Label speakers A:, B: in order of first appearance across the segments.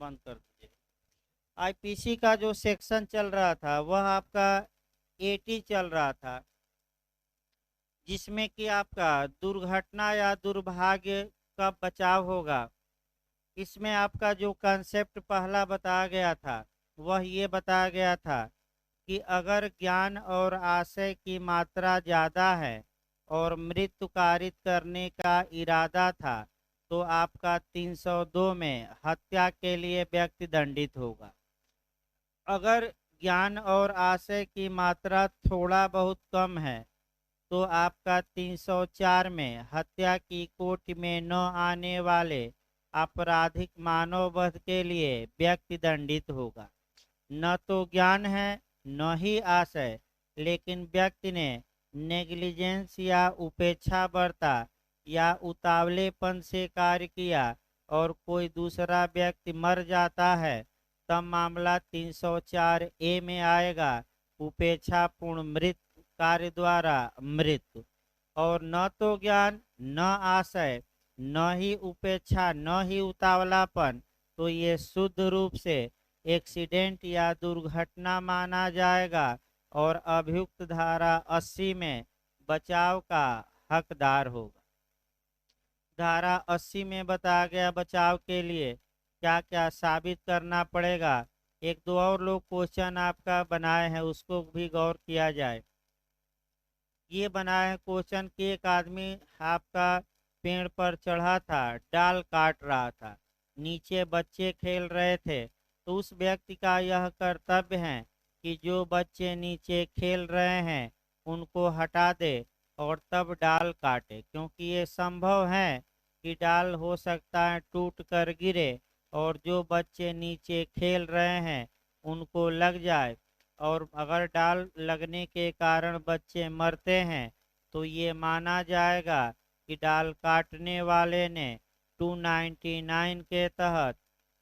A: बंद कर दीजिए। आईपीसी का जो सेक्शन चल रहा था वह आपका 80 चल रहा था, जिसमें कि आपका दुर्घटना या दुर्भाग्य का बचाव होगा। इसमें आपका जो कंसेप्ट पहला बताया गया था वह ये बताया गया था कि अगर ज्ञान और आशय की मात्रा ज़्यादा है और मृत्यु कारित करने का इरादा था तो आपका 302 में हत्या के लिए व्यक्ति दंडित होगा। अगर ज्ञान और आशय की मात्रा थोड़ा बहुत कम है तो आपका 304 में हत्या की कोटि में न आने वाले आपराधिक मानव वध के लिए व्यक्ति दंडित होगा। न तो ज्ञान है न ही आशय, लेकिन व्यक्ति ने नेग्लिजेंस या उपेक्षा बरता या उतावलेपन से कार्य किया और कोई दूसरा व्यक्ति मर जाता है, तब मामला 304 ए में आएगा, उपेक्षा पूर्ण मृत्यु कार्य द्वारा मृत्यु। और न तो ज्ञान न आशय न ही उपेक्षा न ही उतावलापन, तो ये शुद्ध रूप से एक्सीडेंट या दुर्घटना माना जाएगा और अभियुक्त धारा 80 में बचाव का हकदार होगा। धारा 80 में बताया गया बचाव के लिए क्या क्या साबित करना पड़ेगा। एक दो और लोग क्वेश्चन आपका बनाए हैं, उसको भी गौर किया जाए। ये बनाए हैं क्वेश्चन कि एक आदमी आपका पेड़ पर चढ़ा था, डाल काट रहा था, नीचे बच्चे खेल रहे थे, तो उस व्यक्ति का यह कर्तव्य है कि जो बच्चे नीचे खेल रहे हैं उनको हटा दे और तब डाल काटे, क्योंकि ये संभव है कि डाल हो सकता है टूट कर गिरे और जो बच्चे नीचे खेल रहे हैं उनको लग जाए, और अगर डाल लगने के कारण बच्चे मरते हैं तो ये माना जाएगा कि डाल काटने वाले ने 299 के तहत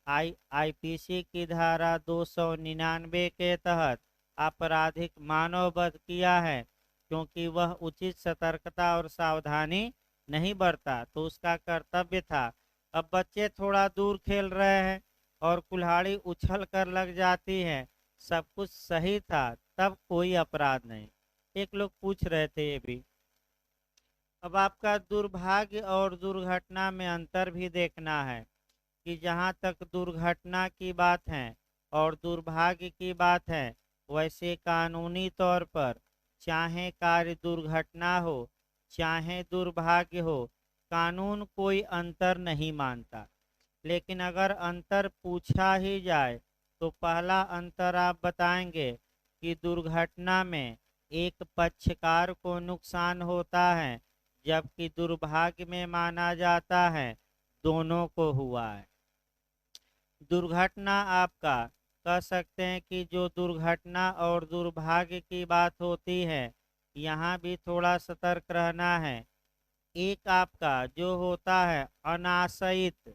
A: आईपीसी की धारा 299 के तहत आपराधिक मानव वध किया है, क्योंकि वह उचित सतर्कता और सावधानी नहीं बरता, तो उसका कर्तव्य था। अब बच्चे थोड़ा दूर खेल रहे हैं और कुल्हाड़ी उछल कर लग जाती है, सब कुछ सही था, तब कोई अपराध नहीं। एक लोग पूछ रहे थे ये भी। अब आपका दुर्भाग्य और दुर्घटना में अंतर भी देखना है कि जहाँ तक दुर्घटना की बात है और दुर्भाग्य की बात है, वैसे कानूनी तौर पर चाहे कार्य दुर्घटना हो चाहे दुर्भाग्य हो, कानून कोई अंतर नहीं मानता। लेकिन अगर अंतर पूछा ही जाए तो पहला अंतर आप बताएंगे कि दुर्घटना में एक पक्षकार को नुकसान होता है, जबकि दुर्भाग्य में माना जाता है दोनों को हुआ है। दुर्घटना आपका कह सकते हैं कि जो दुर्घटना और दुर्भाग्य की बात होती है, यहाँ भी थोड़ा सतर्क रहना है। एक आपका जो होता है अनाशयित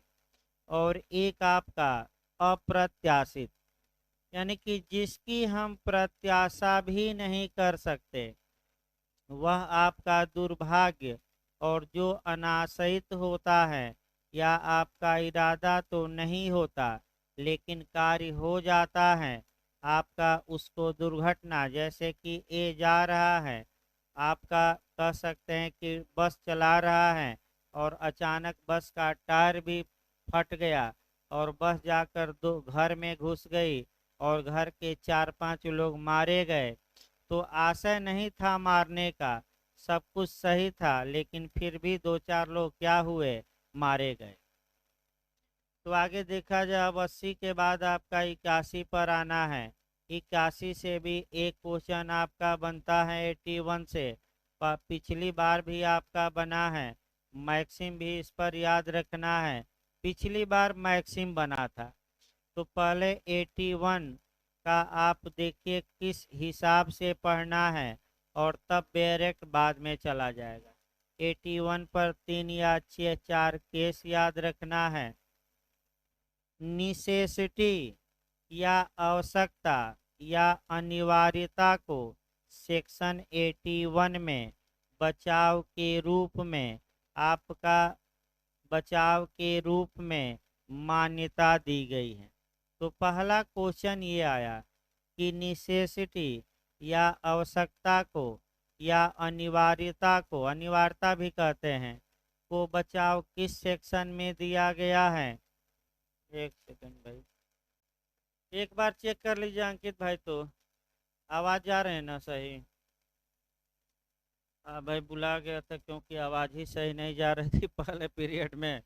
A: और एक आपका अप्रत्याशित, यानी कि जिसकी हम प्रत्याशा भी नहीं कर सकते, वह आपका दुर्भाग्य। और जो अनाशयित होता है या आपका इरादा तो नहीं होता लेकिन कार्य हो जाता है, आपका उसको दुर्घटना। जैसे कि ए जा रहा है, आपका कह सकते हैं कि बस चला रहा है और अचानक बस का टायर भी फट गया और बस जाकर दो घर में घुस गई और घर के 4-5 लोग मारे गए। तो आशय नहीं था मारने का, सब कुछ सही था, लेकिन फिर भी 2-4 लोग क्या हुए, मारे गए। तो आगे देखा जाए, अब 80 के बाद आपका 81 पर आना है। 81 से भी एक क्वेश्चन आपका बनता है 81 से, पिछली बार भी आपका बना है। मैक्सिम भी इस पर याद रखना है, पिछली बार मैक्सिम बना था। तो पहले 81 का आप देखिए किस हिसाब से पढ़ना है और तब डायरेक्ट बाद में चला जाएगा। 81 पर 3 या 4 केस याद रखना है। निसेसिटी या आवश्यकता या अनिवार्यता को सेक्शन 81 में बचाव के रूप में आपका बचाव के रूप में मान्यता दी गई है। तो पहला क्वेश्चन ये आया कि निसेसिटी या आवश्यकता को या अनिवार्यता भी कहते हैं, को बचाव किस सेक्शन में दिया गया है। एक सेकंड भाई, एक बार चेक कर लीजिए अंकित भाई, तो आवाज जा रहे हैं ना सही। भाई बुला गया था क्योंकि आवाज ही सही नहीं जा रही थी पहले पीरियड में।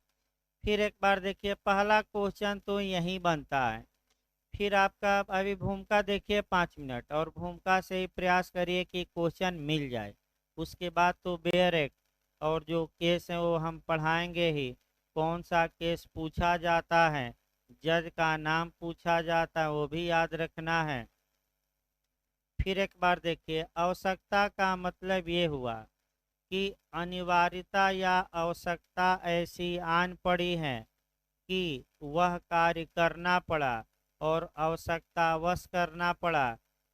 A: फिर एक बार देखिए, पहला क्वेश्चन तो यही बनता है। फिर आपका अभी भूमिका देखिए 5 मिनट, और भूमिका से ही प्रयास करिए कि क्वेश्चन मिल जाए। उसके बाद तो बेयर एक्ट और जो केस है वो हम पढ़ाएंगे ही। कौन सा केस पूछा जाता है, जज का नाम पूछा जाता है, वो भी याद रखना है। फिर एक बार देखिए, आवश्यकता का मतलब ये हुआ कि अनिवार्यता या आवश्यकता ऐसी आन पड़ी है कि वह कार्य करना पड़ा और आवश्यकतावश करना पड़ा।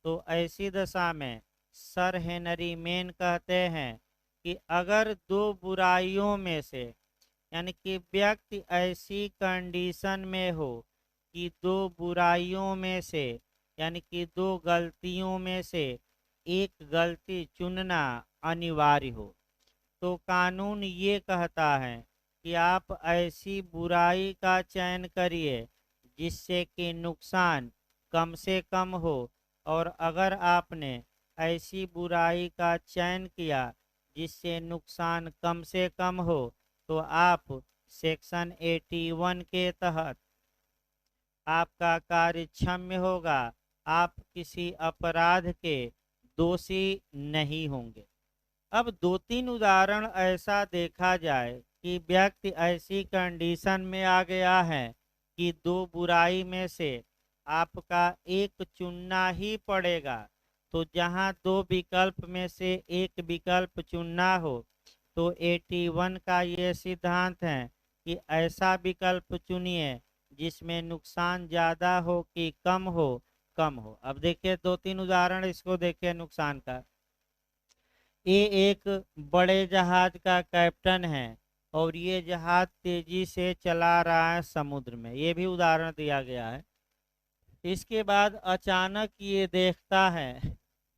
A: तो ऐसी दशा में सर हेनरी मेन कहते हैं कि अगर दो बुराइयों में से, यानी कि व्यक्ति ऐसी कंडीशन में हो कि दो बुराइयों में से, यानी कि दो गलतियों में से एक गलती चुनना अनिवार्य हो, तो कानून ये कहता है कि आप ऐसी बुराई का चयन करिए जिससे कि नुकसान कम से कम हो। और अगर आपने ऐसी बुराई का चयन किया जिससे नुकसान कम से कम हो, तो आप सेक्शन 81 के तहत आपका कार्य क्षम्य होगा, आप किसी अपराध के दोषी नहीं होंगे। अब 2-3 उदाहरण ऐसा देखा जाए कि व्यक्ति ऐसी कंडीशन में आ गया है कि दो बुराई में से आपका एक चुनना ही पड़ेगा। तो जहां दो विकल्प में से एक विकल्प चुनना हो, तो 81 का ये सिद्धांत है कि ऐसा विकल्प चुनिए जिसमें नुकसान ज़्यादा हो कि कम हो, कम हो। अब देखिए 2-3 उदाहरण इसको देखिए नुकसान का। ये एक बड़े जहाज का कैप्टन है और ये जहाज तेजी से चला रहा है समुद्र में, ये भी उदाहरण दिया गया है। इसके बाद अचानक ये देखता है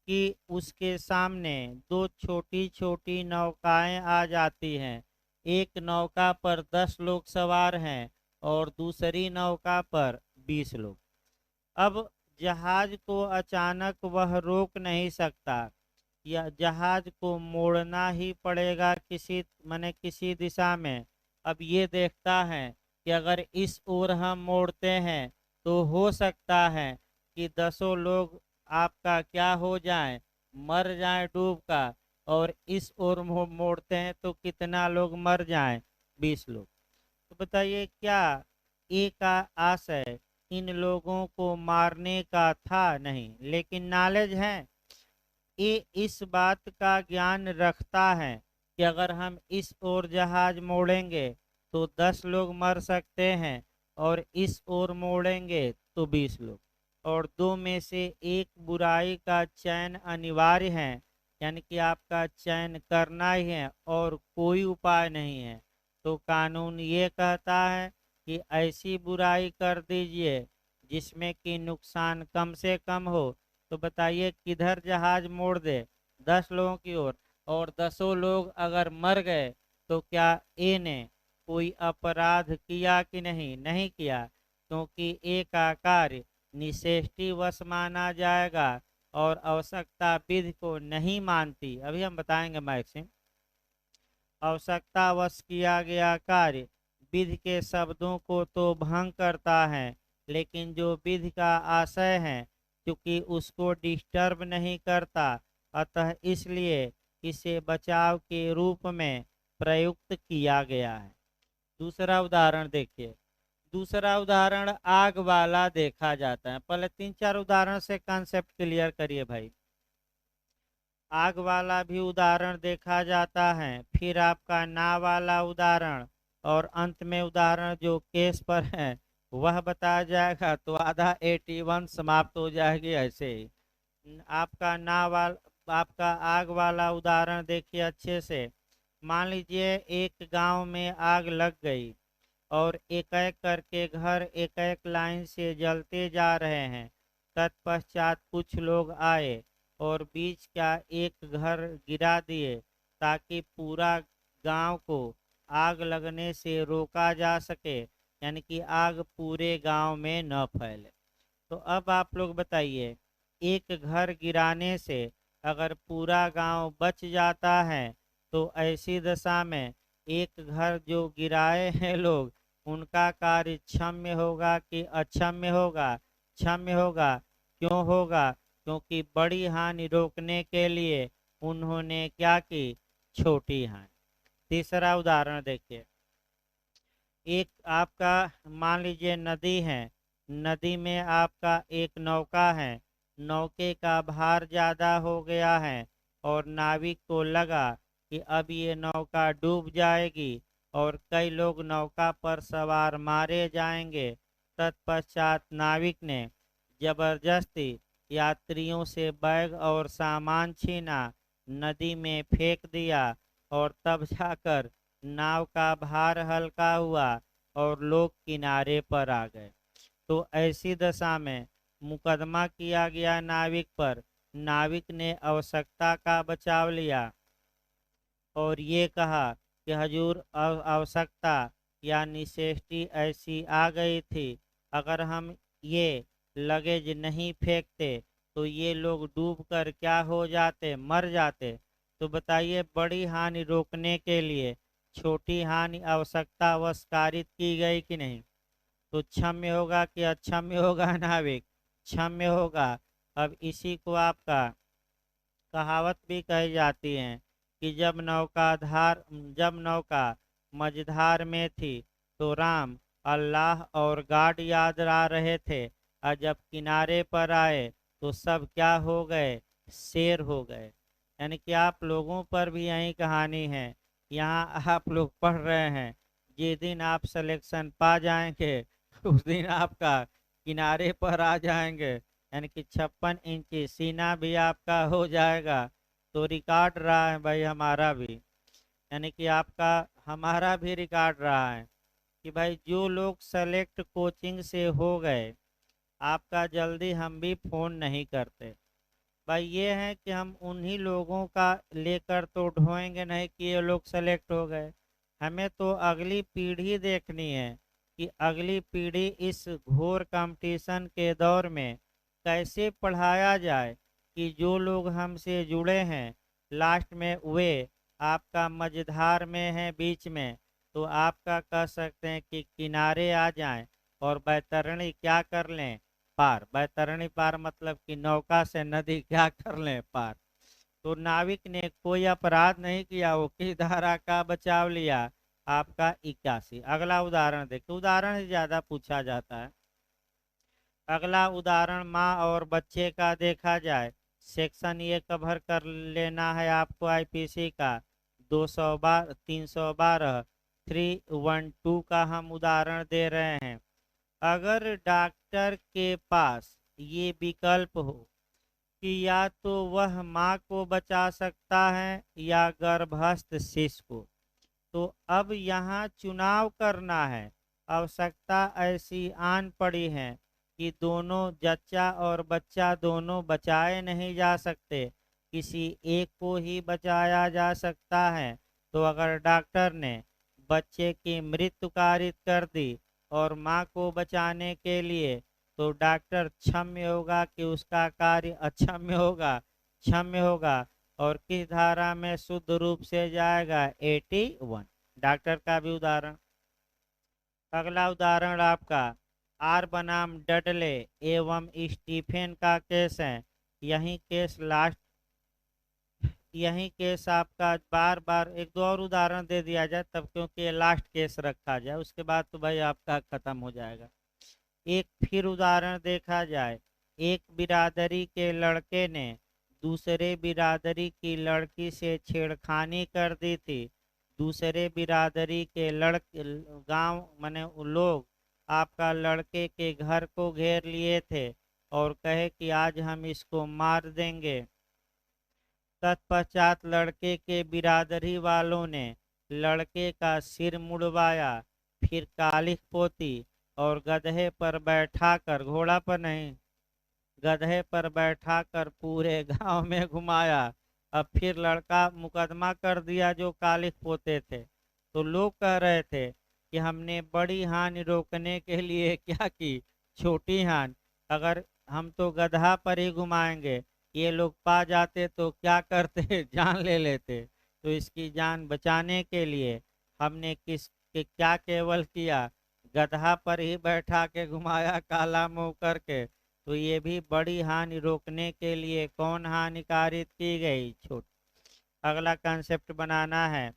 A: कि उसके सामने दो छोटी छोटी नौकाएं आ जाती हैं। एक नौका पर 10 लोग सवार हैं और दूसरी नौका पर 20 लोग। अब जहाज को अचानक वह रोक नहीं सकता, या जहाज को मोड़ना ही पड़ेगा किसी दिशा में। अब ये देखता है कि अगर इस ओर हम मोड़ते हैं तो हो सकता है कि 10 लोग आपका क्या हो जाएं, मर जाएं डूब का, और इस ओर मोड़ते हैं तो कितना लोग मर जाएं, 20 लोग। तो बताइए क्या ए का आशय इन लोगों को मारने का था? नहीं, लेकिन नॉलेज है, ये इस बात का ज्ञान रखता है कि अगर हम इस ओर जहाज मोड़ेंगे तो 10 लोग मर सकते हैं और इस ओर मोड़ेंगे तो 20 लोग, और दो में से एक बुराई का चयन अनिवार्य है, यानी कि आपका चयन करना ही है और कोई उपाय नहीं है। तो कानून ये कहता है कि ऐसी बुराई कर दीजिए जिसमें कि नुकसान कम से कम हो। तो बताइए किधर जहाज मोड़ दे? 10 लोगों की ओर, और 10 लोग अगर मर गए तो क्या ए ने कोई अपराध किया कि नहीं? नहीं किया, क्योंकि ए का कार्य निषेष्टिवश माना जाएगा और आवश्यकता विधि को नहीं मानती। अभी हम बताएंगे मैक्सिम। आवश्यकतावश किया गया कार्य विधि के शब्दों को तो भंग करता है, लेकिन जो विधि का आशय है क्योंकि उसको डिस्टर्ब नहीं करता, अतः इसलिए इसे बचाव के रूप में प्रयुक्त किया गया है। दूसरा उदाहरण देखिए। दूसरा उदाहरण आग वाला देखा जाता है। पहले 3-4 उदाहरण से कॉन्सेप्ट क्लियर करिए भाई। आग वाला भी उदाहरण देखा जाता है, फिर आपका ना वाला उदाहरण, और अंत में उदाहरण जो केस पर है वह बताया जाएगा। तो आधा 81 समाप्त हो जाएगी ऐसे ही। आपका आग वाला उदाहरण देखिए अच्छे से। मान लीजिए एक गांव में आग लग गई और एक एक करके घर एक एक लाइन से जलते जा रहे हैं। तत्पश्चात कुछ लोग आए और बीच का एक घर गिरा दिए ताकि पूरा गांव को आग लगने से रोका जा सके, यानी कि आग पूरे गांव में न फैले। तो अब आप लोग बताइए, एक घर गिराने से अगर पूरा गांव बच जाता है तो ऐसी दशा में एक घर जो गिराए हैं लोग, उनका कार्य क्षम्य होगा कि अक्षम्य होगा? क्षम्य होगा। क्यों होगा? क्योंकि बड़ी हानि रोकने के लिए उन्होंने क्या की? छोटी हानि। तीसरा उदाहरण देखिए, एक आपका मान लीजिए नदी है, नदी में आपका एक नौका है, नौके का भार ज़्यादा हो गया है और नाविक को लगा कि अब ये नौका डूब जाएगी और कई लोग नौका पर सवार मारे जाएंगे। तत्पश्चात नाविक ने जबरदस्ती यात्रियों से बैग और सामान छीना, नदी में फेंक दिया और तब जाकर नाव का भार हल्का हुआ और लोग किनारे पर आ गए। तो ऐसी दशा में मुकदमा किया गया नाविक पर। नाविक ने आवश्यकता का बचाव लिया और ये कहा कि हजूर, आवश्यकता या निसेष्टी ऐसी आ गई थी, अगर हम ये लगेज नहीं फेंकते तो ये लोग डूब कर क्या हो जाते? मर जाते। तो बताइए, बड़ी हानि रोकने के लिए छोटी हानि आवश्यकतावश कारित की गई कि नहीं? तो क्षम्य होगा कि अक्षम्य होगा नाविक? क्षम्य होगा। अब इसी को आपका कहावत भी कही जाती है कि जब नौका मझधार में थी तो राम अल्लाह और गाड याद आ रहे थे, और जब किनारे पर आए तो सब क्या हो गए? शेर हो गए। यानी कि आप लोगों पर भी यही कहानी है। यहाँ आप लोग पढ़ रहे हैं, जिस दिन आप सिलेक्शन पा जाएंगे उस दिन आपका किनारे पर आ जाएंगे, यानी कि 56 इंची सीना भी आपका हो जाएगा। तो रिकॉर्ड रहा है भाई हमारा भी, यानी कि आपका हमारा भी रिकॉर्ड रहा है कि भाई जो लोग सेलेक्ट कोचिंग से हो गए, आपका जल्दी हम भी फ़ोन नहीं करते। भाई ये है कि हम उन्हीं लोगों का लेकर तो ढोएंगे नहीं कि ये लोग सेलेक्ट हो गए। हमें तो अगली पीढ़ी देखनी है कि अगली पीढ़ी इस घोर कंपटीशन के दौर में कैसे पढ़ाया जाए कि जो लोग हमसे जुड़े हैं लास्ट में वे आपका मझधार में है बीच में, तो आपका कह सकते हैं कि किनारे आ जाएं और बैतरणी क्या कर लें? पार। बैतरणी पार मतलब कि नौका से नदी क्या कर लें? पार। तो नाविक ने कोई अपराध नहीं किया, वो किस धारा का बचाव लिया? आपका 81। अगला उदाहरण देखिए, उदाहरण ही ज्यादा पूछा जाता है। अगला उदाहरण माँ और बच्चे का देखा जाए। सेक्शन ये कवर कर लेना है आपको आईपीसी का 212 312 312 का हम उदाहरण दे रहे हैं। अगर डॉक्टर के पास ये विकल्प हो कि या तो वह माँ को बचा सकता है या गर्भस्थ शिशु को, तो अब यहाँ चुनाव करना है। आवश्यकता ऐसी आन पड़ी है कि दोनों जच्चा और बच्चा दोनों बचाए नहीं जा सकते, किसी एक को ही बचाया जा सकता है। तो अगर डॉक्टर ने बच्चे की मृत्यु कारित कर दी और माँ को बचाने के लिए, तो डॉक्टर क्षम्य होगा कि उसका कार्य अक्षम्य होगा? क्षम्य होगा। और किस धारा में शुद्ध रूप से जाएगा? 81। डॉक्टर का भी उदाहरण। अगला उदाहरण आपका आर बनाम डडले एवं स्टीफेन का केस है। यही केस आपका बार बार एक दो और उदाहरण दे दिया जाए तब, क्योंकि ये लास्ट केस रखा जाए, उसके बाद तो भाई आपका खत्म हो जाएगा। एक फिर उदाहरण देखा जाए। एक बिरादरी के लड़के ने दूसरे बिरादरी की लड़की से छेड़खानी कर दी थी। दूसरे बिरादरी के लड़के गांव माने लोग आपका लड़के के घर को घेर लिए थे और कहे कि आज हम इसको मार देंगे। तत्पश्चात लड़के के बिरादरी वालों ने लड़के का सिर मुड़वाया, फिर कालिख पोती और गधे पर बैठाकर, घोड़ा पर नहीं, गधे पर बैठाकर पूरे गांव में घुमाया। अब फिर लड़का मुकदमा कर दिया जो कालिख पोते थे। तो लोग कह रहे थे कि हमने बड़ी हानि रोकने के लिए क्या की, छोटी हानि। अगर हम तो गधा पर ही घुमाएंगे, ये लोग पा जाते तो क्या करते जान ले लेते। तो इसकी जान बचाने के लिए हमने क्या केवल किया, गधा पर ही बैठा के घुमाया काला मुंह करके। तो ये भी बड़ी हानि रोकने के लिए कौन हानिकारित की गई, छोट। अगला कंसेप्ट बनाना है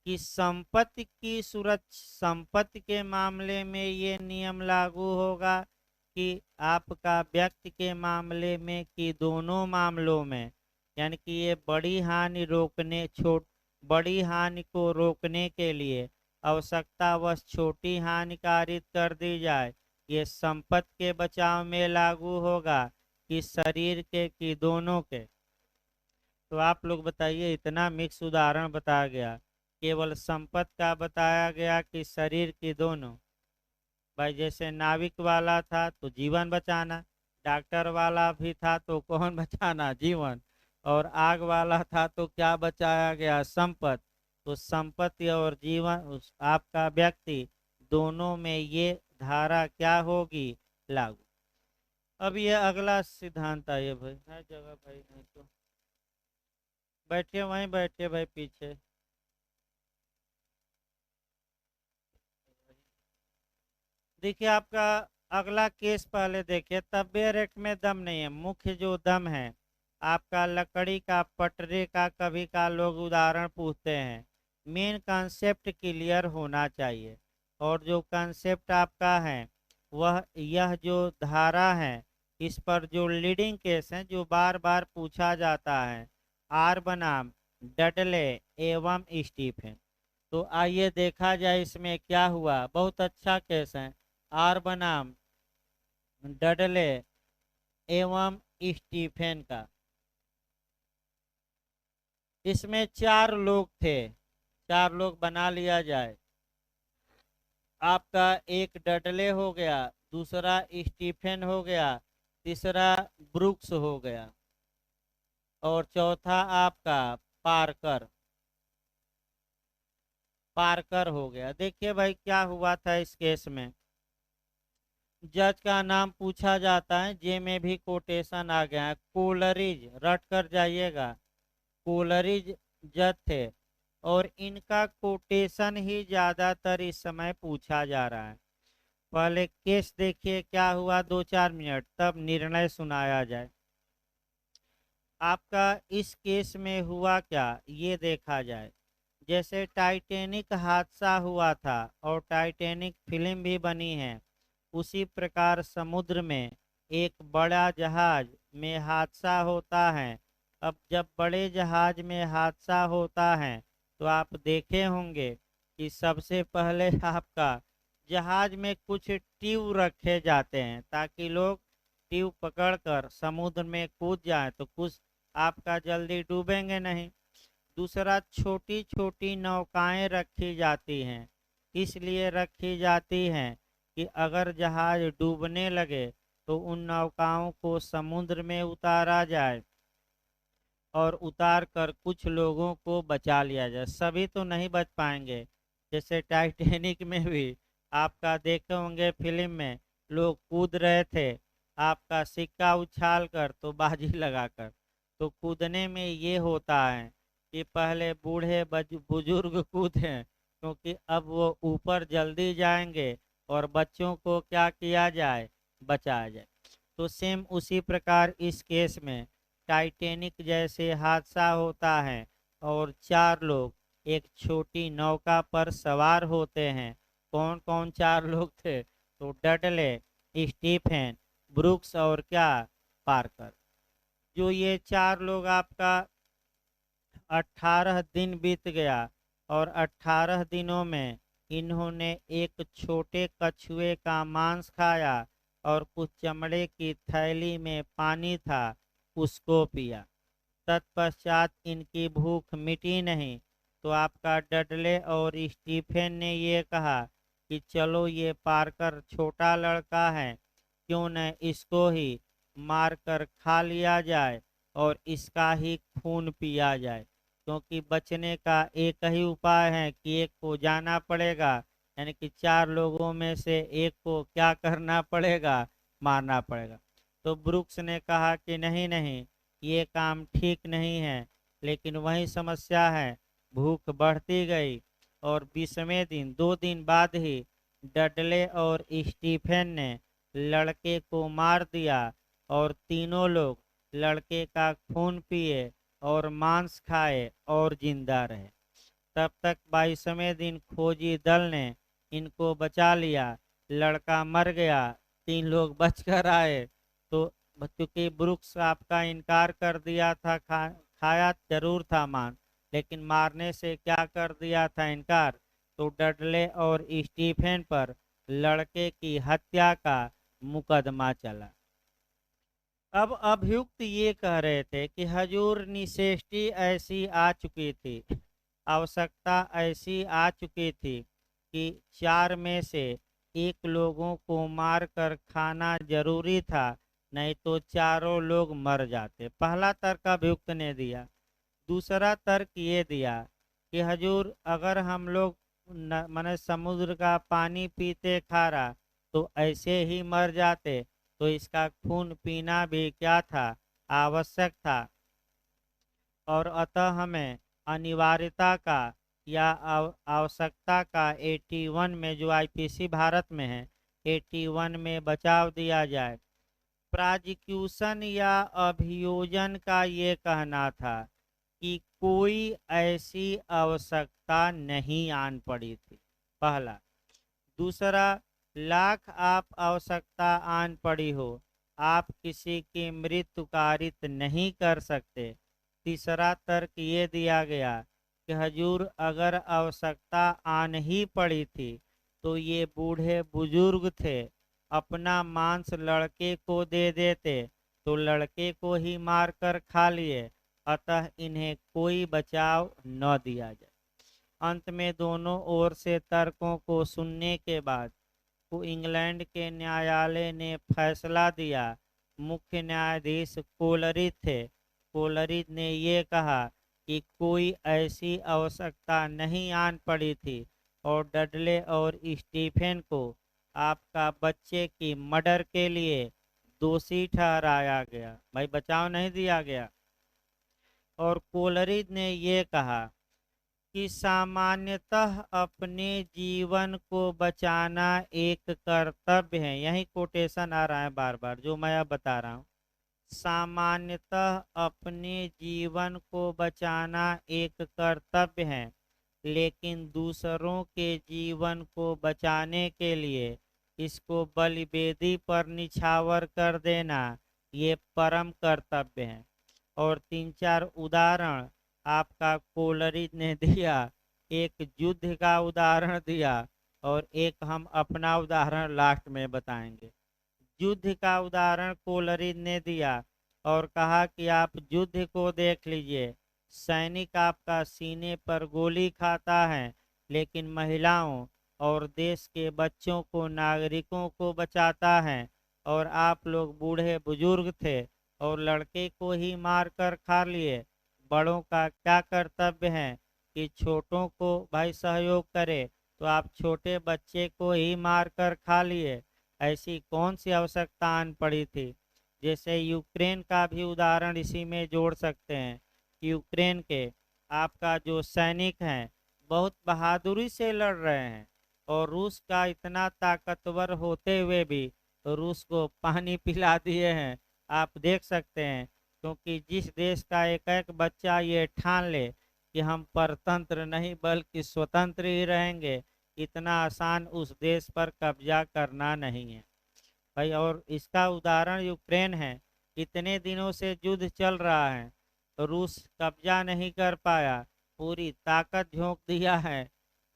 A: कि संपत्ति की सुरक्षा, संपत्ति के मामले में ये नियम लागू होगा कि आपका व्यक्ति के मामले में, कि दोनों मामलों में। यानी कि ये बड़ी हानि रोकने, बड़ी हानि को रोकने के लिए आवश्यकतावश छोटी हानि कारित कर दी जाए, ये संपत्ति के बचाव में लागू होगा कि शरीर के, कि दोनों के। तो आप लोग बताइए, इतना मिक्स उदाहरण बताया गया, केवल संपत्ति का बताया गया कि शरीर की दोनों। भाई जैसे नाविक वाला था तो जीवन बचाना, डॉक्टर वाला भी था तो कौन बचाना, जीवन। और आग वाला था तो क्या बचाया गया, संपत्ति। तो संपत्ति और जीवन, आपका व्यक्ति, दोनों में ये धारा क्या होगी, लागू। अब ये अगला सिद्धांत आइए भाई, है जगह भाई, नहीं तो बैठिए वहीं बैठिए भाई पीछे। देखिए आपका अगला केस पहले देखिए, तब्बे रेट में दम नहीं है। मुख्य जो दम है आपका लकड़ी का, पटरे का, कभी का लोग उदाहरण पूछते हैं। मेन कंसेप्ट क्लियर होना चाहिए। और जो कंसेप्ट आपका है वह यह जो धारा है, इस पर जो लीडिंग केस है जो बार बार पूछा जाता है, आर बनाम डडले एवं स्टीफन। तो आइए देखा जाए इसमें क्या हुआ। बहुत अच्छा केस है, आर बनाम डडले एवं स्टीफन का। इसमें 4 लोग थे, 4 लोग बना लिया जाए। आपका एक डडले हो गया, दूसरा स्टीफन हो गया, तीसरा ब्रुक्स हो गया, और चौथा आपका पार्कर, पार्कर हो गया। देखिए भाई क्या हुआ था इस केस में। जज का नाम पूछा जाता है, जे में भी कोटेशन आ गया है, कोलरिज, रट कर जाइएगा, कोलरिज जज थे। और इनका कोटेशन ही ज्यादातर इस समय पूछा जा रहा है। पहले केस देखिए क्या हुआ, 2-4 मिनट, तब निर्णय सुनाया जाए। आपका इस केस में हुआ क्या ये देखा जाए। जैसे टाइटैनिक हादसा हुआ था और टाइटैनिक फिल्म भी बनी है, उसी प्रकार समुद्र में एक बड़ा जहाज में हादसा होता है। अब जब बड़े जहाज में हादसा होता है तो आप देखे होंगे कि सबसे पहले आपका जहाज में कुछ ट्यूब रखे जाते हैं ताकि लोग ट्यूब पकड़कर समुद्र में कूद जाएं, तो कुछ आपका जल्दी डूबेंगे नहीं। दूसरा, छोटी छोटी नौकाएं रखी जाती हैं, इसलिए रखी जाती हैं कि अगर जहाज डूबने लगे तो उन नौकाओं को समुद्र में उतारा जाए और उतार कर कुछ लोगों को बचा लिया जाए। सभी तो नहीं बच पाएंगे, जैसे टाइटैनिक में भी आपका देखे होंगे फिल्म में, लोग कूद रहे थे आपका सिक्का उछाल कर, तो बाजी लगाकर। तो कूदने में ये होता है कि पहले बूढ़े बुजुर्ग कूदें, क्योंकि अब वो ऊपर जल्दी जाएंगे और बच्चों को क्या किया जाए, बचाया जाए। तो सेम उसी प्रकार इस केस में टाइटैनिक जैसे हादसा होता है और 4 लोग एक छोटी नौका पर सवार होते हैं। कौन कौन 4 लोग थे, तो डडले, स्टीफन, ब्रुक्स और क्या, पार्कर। जो ये 4 लोग आपका 18 दिन बीत गया और 18 दिनों में इन्होंने एक छोटे कछुए का मांस खाया और कुछ चमड़े की थैली में पानी था उसको पिया। तत्पश्चात इनकी भूख मिटी नहीं, तो आपका डडले और स्टीफन ने ये कहा कि चलो ये पार्कर छोटा लड़का है, क्यों न इसको ही मार कर खा लिया जाए और इसका ही खून पिया जाए, क्योंकि बचने का एक ही उपाय है कि एक को जाना पड़ेगा, यानी कि 4 लोगों में से एक को क्या करना पड़ेगा, मारना पड़ेगा। तो ब्रुक्स ने कहा कि नहीं नहीं, ये काम ठीक नहीं है। लेकिन वही समस्या है, भूख बढ़ती गई और 20वें दिन 2 दिन बाद ही डडले और स्टीफेन ने लड़के को मार दिया और तीनों लोग लड़के का खून पिए और मांस खाए और जिंदा रहे। तब तक 22वें दिन खोजी दल ने इनको बचा लिया। लड़का मर गया, 3 लोग बचकर आए। तो क्योंकि ब्रुक्स आपका इनकार कर दिया था, खाया जरूर था मांस, लेकिन मारने से क्या कर दिया था, इनकार। तो डडले और स्टीफेन पर लड़के की हत्या का मुकदमा चला। अब अभियुक्त ये कह रहे थे कि हजूर निसेष्टि ऐसी आ चुकी थी, आवश्यकता ऐसी आ चुकी थी कि 4 में से एक लोगों को मार कर खाना जरूरी था, नहीं तो चारों लोग मर जाते। पहला तर्क अभियुक्त ने दिया। दूसरा तर्क ये दिया कि हजूर अगर हम लोग माने समुद्र का पानी पीते खा रहा तो ऐसे ही मर जाते, तो इसका खून पीना भी क्या था, आवश्यक था। और अतः हमें अनिवार्यता का या आवश्यकता का 81 में, जो आईपीसी भारत में है, 81 में बचाव दिया जाए। प्रोसिक्यूशन या अभियोजन का ये कहना था कि कोई ऐसी आवश्यकता नहीं आन पड़ी थी, पहला। दूसरा, लाख आप आवश्यकता आन पड़ी हो, आप किसी की मृत्यु कारित नहीं कर सकते। तीसरा तर्क ये दिया गया कि हजूर अगर आवश्यकता आन ही पड़ी थी तो ये बूढ़े बुजुर्ग थे, अपना मांस लड़के को दे देते तो लड़के को ही मार कर खा लिए, अतः इन्हें कोई बचाव न दिया जाए। अंत में दोनों ओर से तर्कों को सुनने के बाद को इंग्लैंड के न्यायालय ने फैसला दिया। मुख्य न्यायाधीश कोलरिज थे। कोलरिज ने ये कहा कि कोई ऐसी आवश्यकता नहीं आन पड़ी थी और डडले और स्टीफेन को आपका बच्चे की मर्डर के लिए दोषी ठहराया गया, भाई बचाव नहीं दिया गया। और कोलरिज ने ये कहा कि सामान्यतः अपने जीवन को बचाना एक कर्तव्य है। यही कोटेशन आ रहा है बार बार जो मैं अब बता रहा हूँ। सामान्यतः अपने जीवन को बचाना एक कर्तव्य है, लेकिन दूसरों के जीवन को बचाने के लिए इसको बलिवेदी पर निछावर कर देना ये परम कर्तव्य है। और 3-4 उदाहरण आपका कोलरिज ने दिया। एक युद्ध का उदाहरण दिया और एक हम अपना उदाहरण लास्ट में बताएंगे। युद्ध का उदाहरण कोलरिज ने दिया और कहा कि आप युद्ध को देख लीजिए, सैनिक आपका सीने पर गोली खाता है, लेकिन महिलाओं और देश के बच्चों को, नागरिकों को बचाता है। और आप लोग बूढ़े बुजुर्ग थे और लड़के को ही मार कर खा लिए। बड़ों का क्या कर्तव्य है कि छोटों को भाई सहयोग करे, तो आप छोटे बच्चे को ही मार कर खा लिए। ऐसी कौन सी आवश्यकता आन पड़ी थी। जैसे यूक्रेन का भी उदाहरण इसी में जोड़ सकते हैं। यूक्रेन के आपका जो सैनिक हैं बहुत बहादुरी से लड़ रहे हैं, और रूस का इतना ताकतवर होते हुए भी रूस को पानी पिला दिए हैं। आप देख सकते हैं, क्योंकि जिस देश का एक एक बच्चा ये ठान ले कि हम परतंत्र नहीं बल्कि स्वतंत्र ही रहेंगे, इतना आसान उस देश पर कब्जा करना नहीं है भाई। और इसका उदाहरण यूक्रेन है। इतने दिनों से युद्ध चल रहा है, तो रूस कब्जा नहीं कर पाया, पूरी ताकत झोंक दिया है,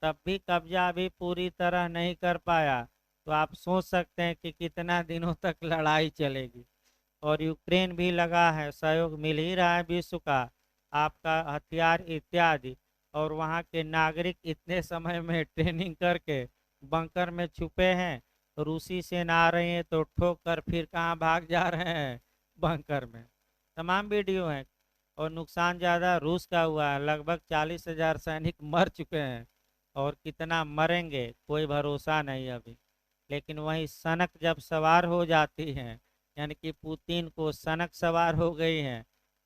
A: तब भी कब्जा भी पूरी तरह नहीं कर पाया। तो आप सोच सकते हैं कि कितना दिनों तक लड़ाई चलेगी। और यूक्रेन भी लगा है, सहयोग मिल ही रहा है विश्व का, आपका हथियार इत्यादि। और वहाँ के नागरिक इतने समय में ट्रेनिंग करके बंकर में छुपे हैं, रूसी सेना आ रही है तो ठोक कर फिर कहाँ भाग जा रहे हैं, बंकर में। तमाम वीडियो हैं। और नुकसान ज़्यादा रूस का हुआ है, लगभग 40,000 सैनिक मर चुके हैं। और कितना मरेंगे कोई भरोसा नहीं अभी। लेकिन वही सनक जब सवार हो जाती हैं, यानी कि पुतिन को सनक सवार हो गई हैं।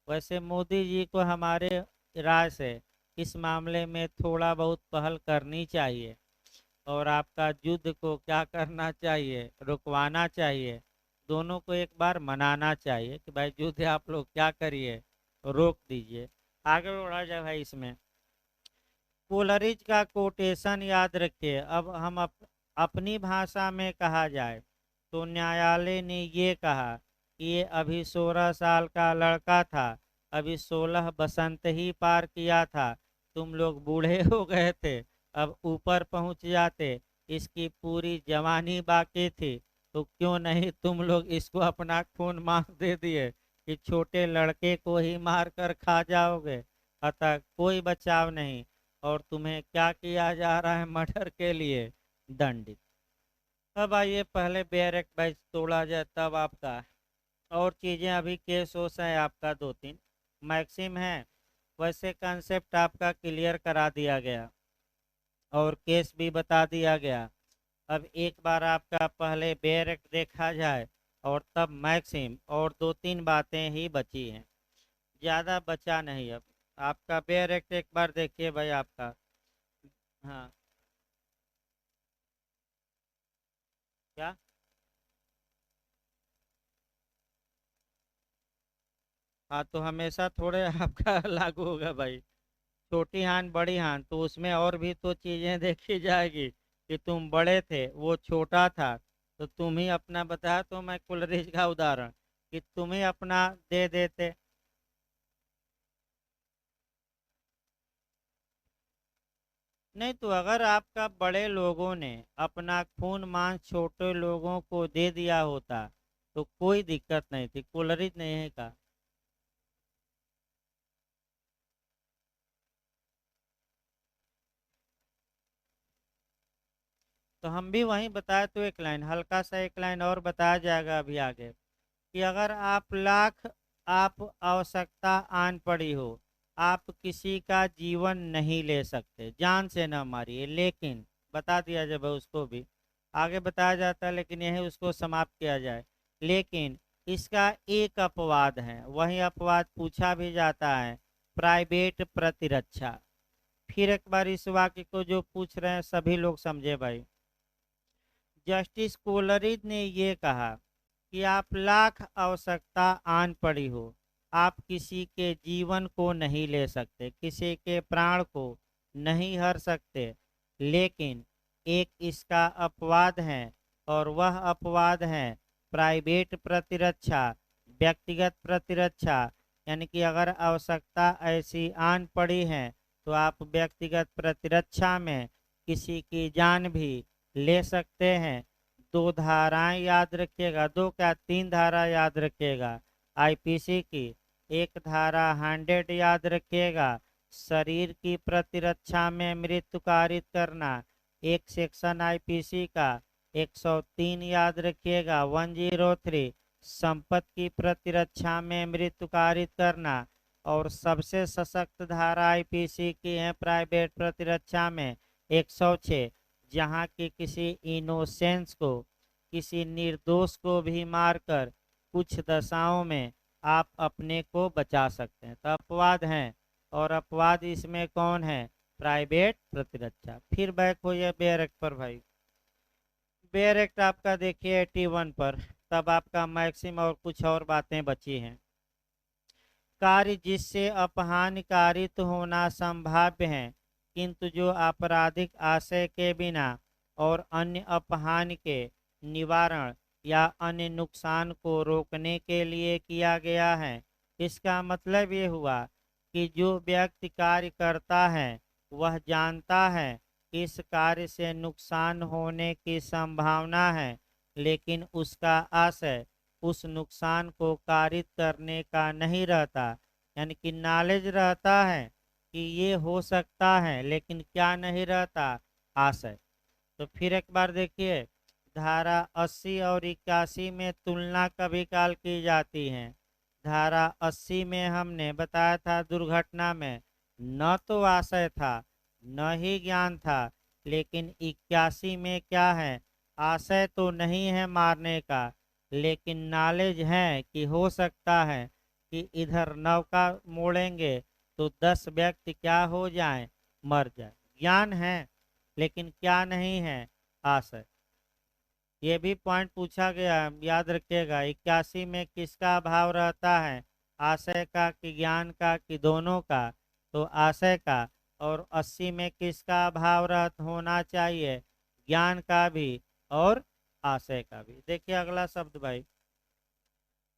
A: वैसे मोदी जी को हमारे राय से इस मामले में थोड़ा बहुत पहल करनी चाहिए। और आपका युद्ध को क्या करना चाहिए, रुकवाना चाहिए। दोनों को एक बार मनाना चाहिए कि भाई युद्ध आप लोग क्या करिए, रोक दीजिए। आगे बढ़ा जाए भाई। इसमें कोलरिज का कोटेशन याद रखिए। अब हम अपनी भाषा में कहा जाए तो न्यायालय ने ये कहा कि ये अभी 16 साल का लड़का था, अभी 16 बसंत ही पार किया था, तुम लोग बूढ़े हो गए थे, अब ऊपर पहुंच जाते, इसकी पूरी जवानी बाकी थी, तो क्यों नहीं तुम लोग इसको अपना खून मांस दे दिए कि छोटे लड़के को ही मार कर खा जाओगे। अतः कोई बचाव नहीं, और तुम्हें क्या किया जा रहा है, मर्डर के लिए दंडित। अब आइए पहले बेयर एक्ट बाइज तोड़ा जाए तब आपका और चीज़ें। अभी केस होस है आपका 2-3 मैक्सिम है। वैसे कंसेप्ट आपका क्लियर करा दिया गया और केस भी बता दिया गया। अब एक बार आपका पहले बेयर एक्ट देखा जाए और तब मैक्सिम, और 2-3 बातें ही बची हैं, ज़्यादा बचा नहीं। अब आपका बेयर एक्ट एक बार देखिए भाई आपका। हाँ। क्या? हाँ, तो हमेशा थोड़े आपका लागू होगा भाई। छोटी हान बड़ी हान, तो उसमें और भी तो चीजें देखी जाएगी कि तुम बड़े थे वो छोटा था, तो तुम ही अपना बताया तो मैं कुलरीज का उदाहरण कि तुम ही अपना दे देते। नहीं, तो अगर आपका बड़े लोगों ने अपना खून मांस छोटे लोगों को दे दिया होता तो कोई दिक्कत नहीं थी, कुलरीज नहीं का। तो हम भी वहीं बताए, तो एक लाइन हल्का सा एक लाइन और बताया जाएगा अभी आगे कि अगर आप लाख आप आवश्यकता आन पड़ी हो, आप किसी का जीवन नहीं ले सकते, जान से न मारिए, लेकिन बता दिया जब उसको भी आगे बताया जाता है, लेकिन यही उसको समाप्त किया जाए। लेकिन इसका एक अपवाद है, वही अपवाद पूछा भी जाता है, प्राइवेट प्रतिरक्षा। फिर एक बार इस वाक्य को जो पूछ रहे हैं सभी लोग समझे भाई। जस्टिस कोलरिज ने ये कहा कि आप लाख आवश्यकता आन पड़ी हो, आप किसी के जीवन को नहीं ले सकते, किसी के प्राण को नहीं हर सकते, लेकिन एक इसका अपवाद है, और वह अपवाद है प्राइवेट प्रतिरक्षा, व्यक्तिगत प्रतिरक्षा। यानी कि अगर आवश्यकता ऐसी आन पड़ी है तो आप व्यक्तिगत प्रतिरक्षा में किसी की जान भी ले सकते हैं। दो धाराएं याद रखिएगा, दो क्या 3 धारा याद रखिएगा आईपीसी की। एक धारा 100 याद रखिएगा, शरीर की प्रतिरक्षा में मृत्यु कारित करना। एक सेक्शन आईपीसी का 103 याद रखिएगा, 103, संपत्ति की प्रतिरक्षा में मृत्यु कारित करना। और सबसे सशक्त धारा आईपीसी की है प्राइवेट प्रतिरक्षा में 106, जहाँ की किसी इनोसेंस को, किसी निर्दोष को भी मारकर कुछ दशाओं में आप अपने को बचा सकते हैं। तो अपवाद हैं, और अपवाद इसमें कौन है, प्राइवेट प्रतिरक्षा। फिर बैक हो जाए बेयर एक्ट पर भाई। बेयर एक्ट आपका देखिए 81 पर, तब आपका मैक्सिम और कुछ और बातें बची हैं। कार्य जिससे अपहान कारित होना संभाव्य है, किंतु जो आपराधिक आशय के बिना और अन्य अपहान के निवारण या अन्य नुकसान को रोकने के लिए किया गया है। इसका मतलब ये हुआ कि जो व्यक्ति कार्य करता है वह जानता है कि इस कार्य से नुकसान होने की संभावना है, लेकिन उसका आशय उस नुकसान को कारित करने का नहीं रहता। यानी कि नॉलेज रहता है कि ये हो सकता है, लेकिन क्या नहीं रहता, आशय। तो फिर एक बार देखिए, धारा 80 और 81 में तुलना कभी काल की जाती है। धारा 80 में हमने बताया था दुर्घटना में न तो आशय था न ही ज्ञान था, लेकिन 81 में क्या है, आशय तो नहीं है मारने का, लेकिन नॉलेज है कि हो सकता है कि इधर नौका मोड़ेंगे तो 10 व्यक्ति क्या हो जाएं, मर जाए। ज्ञान है लेकिन क्या नहीं है, आशय। ये भी पॉइंट पूछा गया है, याद रखिएगा। 81 में किसका अभाव रहता है, आशय का कि ज्ञान का कि दोनों का, तो आशय का। और 80 में किसका अभाव होना चाहिए, ज्ञान का भी और आशय का भी। देखिए अगला शब्द भाई,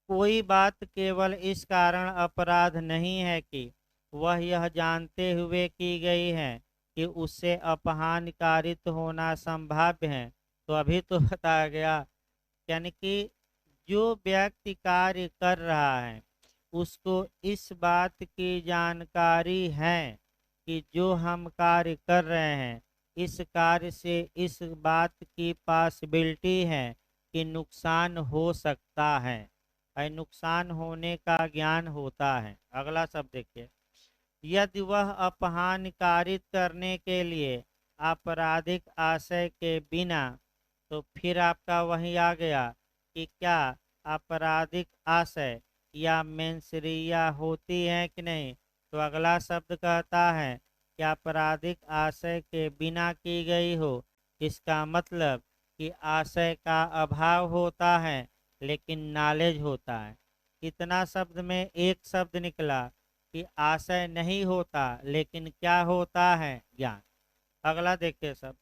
A: कोई बात केवल इस कारण अपराध नहीं है कि वह यह जानते हुए की गई है कि उससे अपहानकारित होना संभाव्य है। तो अभी तो बताया गया, यानी कि जो व्यक्ति कार्य कर रहा है उसको इस बात की जानकारी है कि जो हम कार्य कर रहे हैं इस कार्य से इस बात की पॉसिबिलिटी है कि नुकसान हो सकता है, और नुकसान होने का ज्ञान होता है। अगला शब्द देखिए, यदि वह अपहानकारित करने के लिए आपराधिक आशय के बिना, तो फिर आपका वही आ गया कि क्या आपराधिक आशय या मेंसरिया होती है कि नहीं। तो अगला शब्द कहता है कि आपराधिक आशय के बिना की गई हो, इसका मतलब कि आशय का अभाव होता है लेकिन नॉलेज होता है। इतना शब्द में एक शब्द निकला कि आशय नहीं होता लेकिन क्या होता है, ज्ञान। अगला देखिए सब,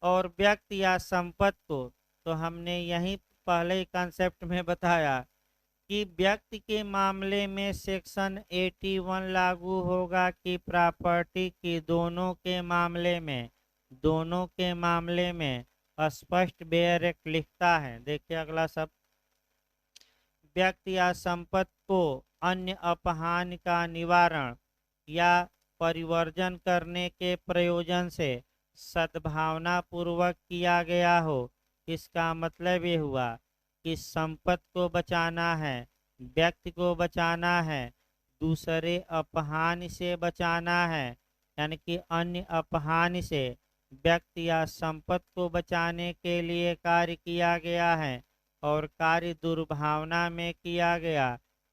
A: और व्यक्ति या संपत्ति को, तो हमने यही पहले ही कंसेप्ट में बताया कि व्यक्ति के मामले में सेक्शन 81 लागू होगा कि प्रॉपर्टी की, दोनों के मामले में स्पष्ट बेयरेक्ट लिखता है। देखिए अगला सब, व्यक्ति या संपत्ति को अन्य अपहान का निवारण या परिवर्जन करने के प्रयोजन से सद्भावना पूर्वक किया गया हो, इसका मतलब ये हुआ कि संपत्ति को बचाना है, व्यक्ति को बचाना है, दूसरे अपहान से बचाना है, यानी कि अन्य अपहान से व्यक्ति या संपत्ति को बचाने के लिए कार्य किया गया है। और कार्य दुर्भावना में किया गया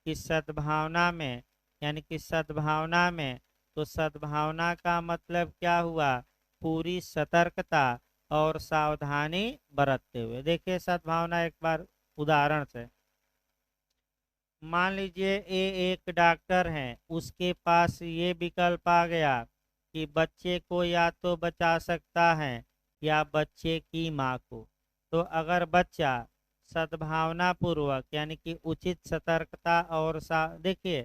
A: कि सद्भावना में, यानी कि सद्भावना में। तो सद्भावना का मतलब क्या हुआ, पूरी सतर्कता और सावधानी बरतते हुए। देखिए सद्भावना एक बार उदाहरण से, मान लीजिए ये एक डॉक्टर है, उसके पास ये विकल्प आ गया कि बच्चे को या तो बचा सकता है या बच्चे की माँ को। तो अगर बच्चा सद्भावना पूर्वक, यानी कि उचित सतर्कता और देखिए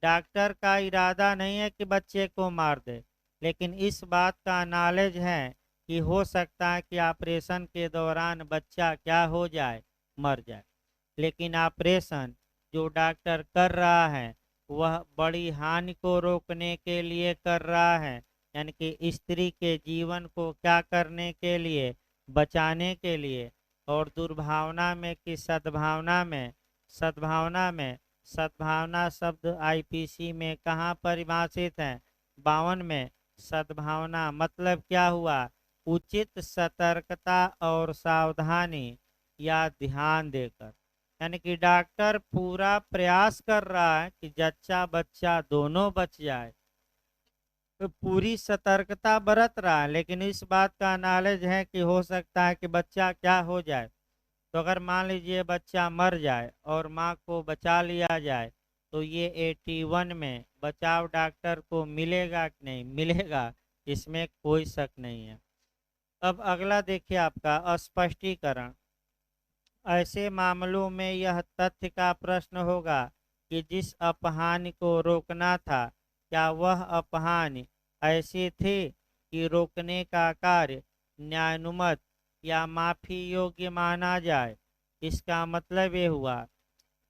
A: डॉक्टर का इरादा नहीं है कि बच्चे को मार दे, लेकिन इस बात का नॉलेज है कि हो सकता है कि ऑपरेशन के दौरान बच्चा क्या हो जाए, मर जाए। लेकिन ऑपरेशन जो डॉक्टर कर रहा है वह बड़ी हानि को रोकने के लिए कर रहा है, यानी कि स्त्री के जीवन को क्या करने के लिए, बचाने के लिए। और दुर्भावना में कि सद्भावना में, सद्भावना शब्द आईपीसी में कहाँ परिभाषित है, 52 में। सद्भावना मतलब क्या हुआ, उचित सतर्कता और सावधानी या ध्यान देकर, यानी कि डॉक्टर पूरा प्रयास कर रहा है कि जच्चा बच्चा दोनों बच जाए, तो पूरी सतर्कता बरत रहा है, लेकिन इस बात का नॉलेज है कि हो सकता है कि बच्चा क्या हो जाए। तो अगर मान लीजिए बच्चा मर जाए और माँ को बचा लिया जाए, तो ये 81 में बचाव डॉक्टर को मिलेगा कि नहीं मिलेगा, इसमें कोई शक नहीं है। अब अगला देखिए आपका स्पष्टीकरण। ऐसे मामलों में यह तथ्य का प्रश्न होगा कि जिस अपहानि को रोकना था, क्या वह अपहानि ऐसी थी कि रोकने का कार्य न्यायानुमत या माफी योग्य माना जाए। इसका मतलब ये हुआ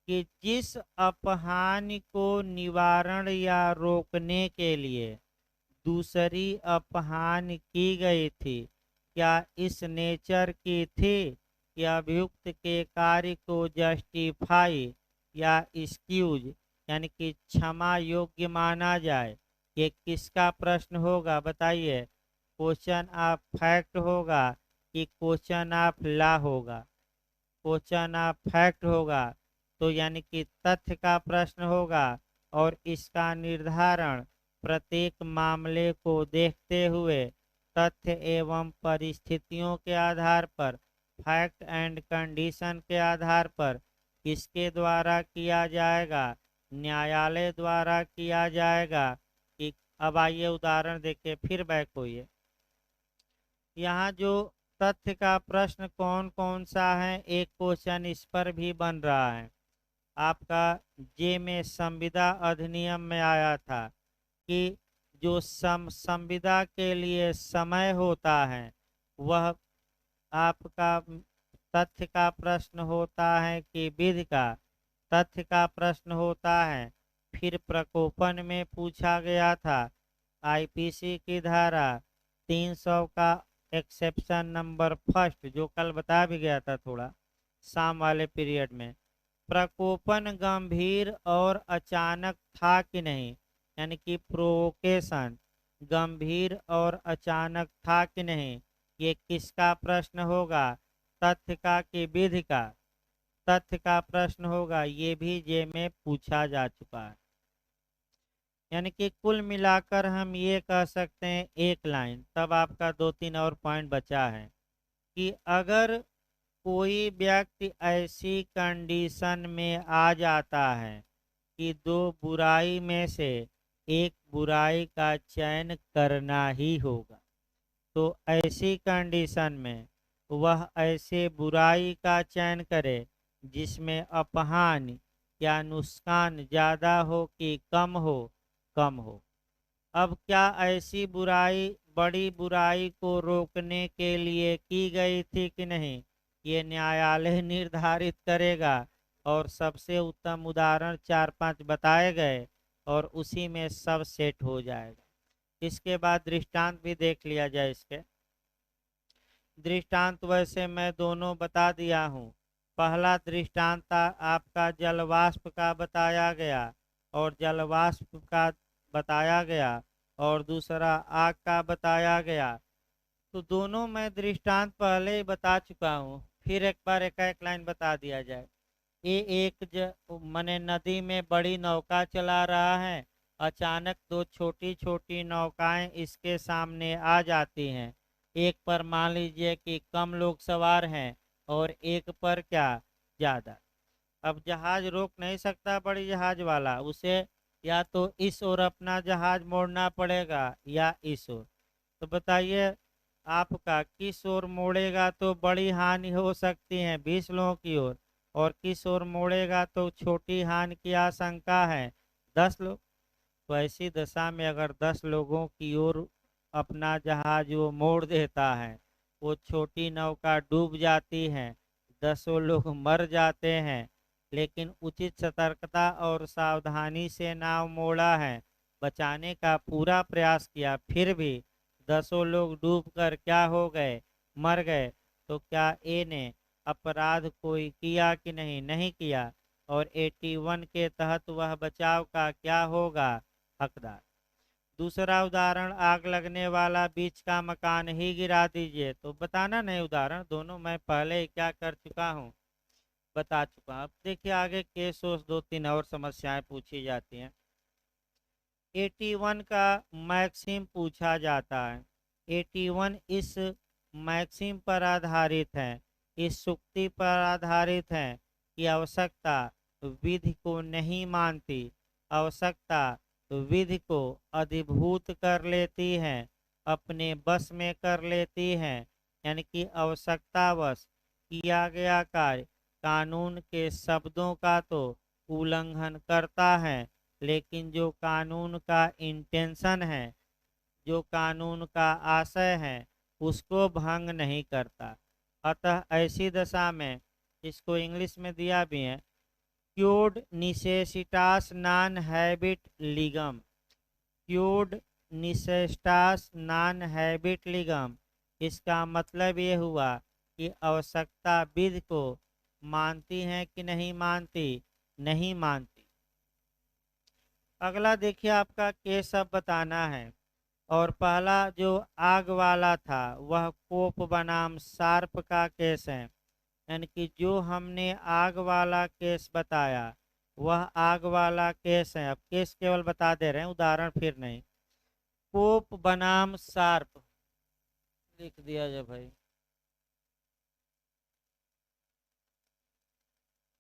A: कि जिस अपहानि को निवारण या रोकने के लिए दूसरी अपहानि की गई थी, क्या इस नेचर की थी कि अभियुक्त के कार्य को जस्टिफाई या एक्सक्यूज यानी कि क्षमा योग्य माना जाए। ये किसका प्रश्न होगा बताइए, क्वेश्चन ऑफ फैक्ट होगा कि क्वेश्चन ऑफ लॉ होगा? क्वेश्चन ऑफ फैक्ट होगा, तो यानी कि तथ्य का प्रश्न होगा और इसका निर्धारण प्रत्येक मामले को देखते हुए तथ्य एवं परिस्थितियों के आधार पर, फैक्ट एंड कंडीशन के आधार पर किसके द्वारा किया जाएगा? न्यायालय द्वारा किया जाएगा। कि अब आइए उदाहरण देखिए, फिर बैक होइए। यहाँ जो तथ्य का प्रश्न कौन कौन सा है, एक क्वेश्चन इस पर भी बन रहा है। आपका जे में संविदा अधिनियम में आया था कि जो संविदा के लिए समय होता है वह आपका तथ्य का प्रश्न होता है कि विधि का? तथ्य का प्रश्न होता है। फिर प्रकोपन में पूछा गया था आईपीसी की धारा 300 का एक्सेप्शन नंबर फर्स्ट, जो कल बता भी गया था थोड़ा शाम वाले पीरियड में। प्रकोपन गंभीर और अचानक था कि नहीं, यानी कि प्रोवोकेशन गंभीर और अचानक था कि नहीं, ये किसका प्रश्न होगा? तथ्य का कि विधि का? तथ्य का प्रश्न होगा। ये भी जे में पूछा जा चुका है। यानी कि कुल मिलाकर हम ये कह सकते हैं एक लाइन, तब आपका 2-3 और पॉइंट बचा है कि अगर कोई व्यक्ति ऐसी कंडीशन में आ जाता है कि दो बुराई में से एक बुराई का चयन करना ही होगा, तो ऐसी कंडीशन में वह ऐसे बुराई का चयन करे जिसमें अपहान या नुकसान ज़्यादा हो कि कम हो? कम हो। अब क्या ऐसी बुराई बड़ी बुराई को रोकने के लिए की गई थी कि नहीं, ये न्यायालय निर्धारित करेगा। और सबसे उत्तम उदाहरण 4-5 बताए गए और उसी में सब सेट हो जाएगा। इसके बाद दृष्टांत भी देख लिया जाए। इसके दृष्टांत वैसे मैं दोनों बता दिया हूँ। पहला दृष्टांत आपका जलवाष्प का बताया गया और जलवाष्प का बताया गया, और दूसरा आग का बताया गया। तो दोनों मैं दृष्टांत पहले ही बता चुका हूँ, फिर एक बार एक लाइन बता दिया जाए। ये एक मने नदी में बड़ी नौका चला रहा है, अचानक दो छोटी छोटी नौकाएं इसके सामने आ जाती हैं। एक पर मान लीजिए कि कम लोग सवार हैं और एक पर क्या ज़्यादा। अब जहाज रोक नहीं सकता बड़ी जहाज वाला, उसे या तो इस ओर अपना जहाज मोड़ना पड़ेगा या इस ओर। तो बताइए आपका किस ओर मोड़ेगा तो बड़ी हानि हो सकती है 20 लोगों की ओर, और किस ओर मोड़ेगा तो छोटी हानि की आशंका है 10 लोग। तो ऐसी दशा में अगर 10 लोगों की ओर अपना जहाज वो मोड़ देता है, वो छोटी नौका डूब जाती है, 10 लोग मर जाते हैं। लेकिन उचित सतर्कता और सावधानी से नाव मोड़ा है, बचाने का पूरा प्रयास किया, फिर भी 10 लोग डूबकर क्या हो गए? मर गए। तो क्या ए ने अपराध कोई किया कि नहीं? नहीं किया। और 81 के तहत वह बचाव का क्या होगा? हकदार। दूसरा उदाहरण, आग लगने वाला बीच का मकान ही गिरा दीजिए। तो बताना नहीं उदाहरण, दोनों मैं पहले ही क्या कर चुका हूँ, बता चुका। अब देखिए आगे केस 2-3 और समस्याएं पूछी जाती हैं। 81 का मैक्सिम पूछा जाता है। 81 इस मैक्सिम पर आधारित है, इस सुक्ति पर आधारित है कि आवश्यकता विधि को नहीं मानती, आवश्यकता विधि को अधिभूत कर लेती है, अपने बस में कर लेती है। यानी कि आवश्यकतावश किया गया कार्य कानून के शब्दों का तो उल्लंघन करता है, लेकिन जो कानून का इंटेंशन है, जो कानून का आशय है, उसको भंग नहीं करता। अतः ऐसी दशा में, इसको इंग्लिश में दिया भी है, क्योड निसेसिटास नॉन हैबिट लिगम, क्योड निसेसिटास नॉन हैबिट लिगम, इसका मतलब ये हुआ कि आवश्यकता विधि को मानती है कि नहीं मानती, नहीं मानती। अगला देखिए आपका केस अब बताना है। और पहला जो आग वाला था वह कोप बनाम सार्प का केस है, यानी कि जो हमने आग वाला केस बताया वह आग वाला केस है। अब केस केवल बता दे रहे हैं, उदाहरण फिर नहीं। कोप बनाम सार्प लिख दिया जाए भाई।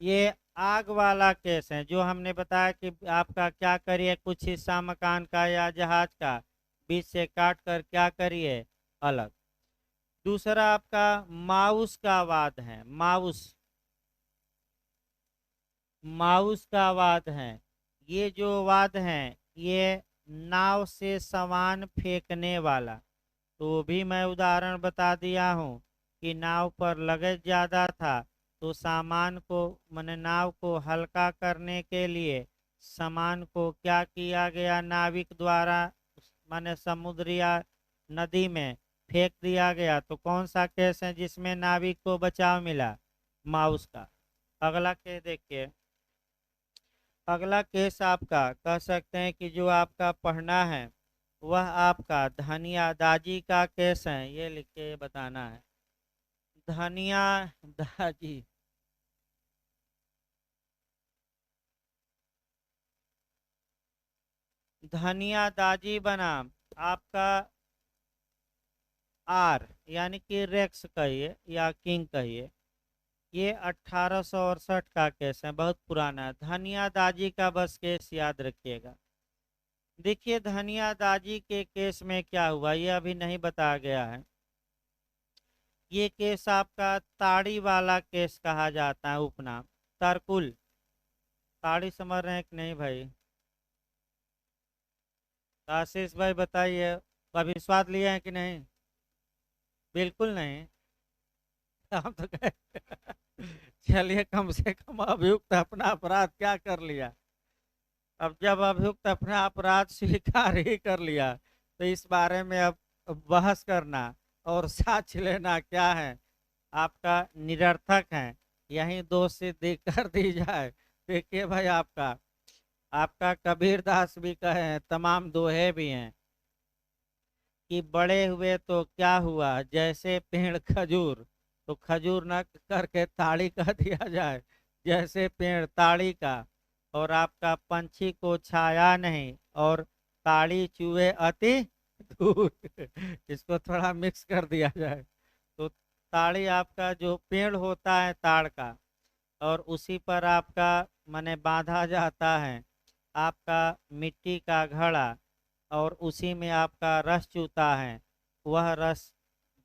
A: ये आग वाला केस है, जो हमने बताया कि आपका क्या करिए, कुछ हिस्सा मकान का या जहाज का बीच से काट कर क्या करिए, अलग। दूसरा आपका माउस का वाद है। माउस, माउस का वाद है। ये जो वाद है ये नाव से सामान फेंकने वाला। तो भी मैं उदाहरण बता दिया हूँ कि नाव पर लगेज ज़्यादा था, तो सामान को मैंने नाव को हल्का करने के लिए सामान को क्या किया गया, नाविक द्वारा मैंने समुद्र या नदी में फेंक दिया गया। तो कौन सा केस है जिसमें नाविक को बचाव मिला, माउस का। अगला केस देखिए। अगला केस आपका कह सकते हैं कि जो आपका पढ़ना है वह आपका धनिया दाजी का केस है। ये लिख के बताना है, धनिया दाजी। धनिया दाजी बनाम आपका आर, यानी कि रेक्स कहिए या किंग कहिए। ये 1868 का केस है, बहुत पुराना है। धनिया दाजी का बस केस याद रखिएगा। देखिए धनिया दाजी के केस में क्या हुआ ये अभी नहीं बताया गया है। ये केस आपका ताड़ी वाला केस कहा जाता है, उपनाम तरकुल। ताड़ी समझ रहे हैं कि नहीं भाई? तो आशीष भाई बताइए, कभी स्वाद लिया है कि नहीं? बिल्कुल नहीं। हम तो चलिए, कम से कम अभियुक्त अपना अपराध क्या कर लिया। अब जब अभियुक्त अपना अपराध स्वीकार ही कर लिया तो इस बारे में अब बहस करना और साक्ष्य लेना क्या है, आपका निरर्थक है। यही दोष सिद्धि कर दी जाए। देखिए भाई, आपका आपका कबीर दास भी कहे हैं, तमाम दोहे भी हैं कि बड़े हुए तो क्या हुआ, जैसे पेड़ खजूर। तो खजूर न करके ताड़ी कह दिया जाए, जैसे पेड़ ताड़ी का। और आपका पंछी को छाया नहीं और ताड़ी चूहे अति दूर। इसको थोड़ा मिक्स कर दिया जाए तो ताड़ी आपका जो पेड़ होता है ताड़ का, और उसी पर आपका माने बांधा जाता है आपका मिट्टी का घड़ा, और उसी में आपका रस चूता है। वह रस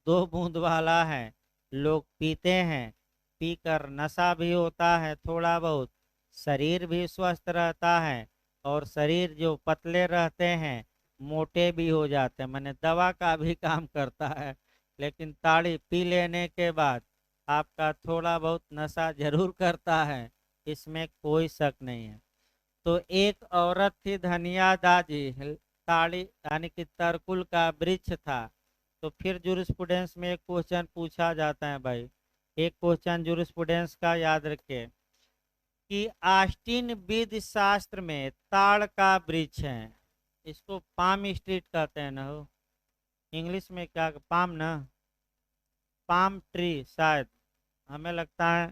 A: 2 बूंद वाला है, लोग पीते हैं, पीकर नशा भी होता है थोड़ा बहुत, शरीर भी स्वस्थ रहता है, और शरीर जो पतले रहते हैं मोटे भी हो जाते हैं, माने दवा का भी काम करता है। लेकिन ताड़ी पी लेने के बाद आपका थोड़ा बहुत नशा जरूर करता है, इसमें कोई शक नहीं है। तो एक औरत थी धनिया दाजी, ताड़ी यानी कि तरकुल का वृक्ष था। तो फिर जूरिस्प्रूडेंस में एक क्वेश्चन पूछा जाता है भाई, एक क्वेश्चन जूरिस्प्रूडेंस का याद रखे कि आस्टीन विधि शास्त्र में ताड़ का वृक्ष है, इसको पाम स्ट्रीट कहते हैं ना हो, इंग्लिश में क्या, पाम ना, पाम ट्री शायद, हमें लगता है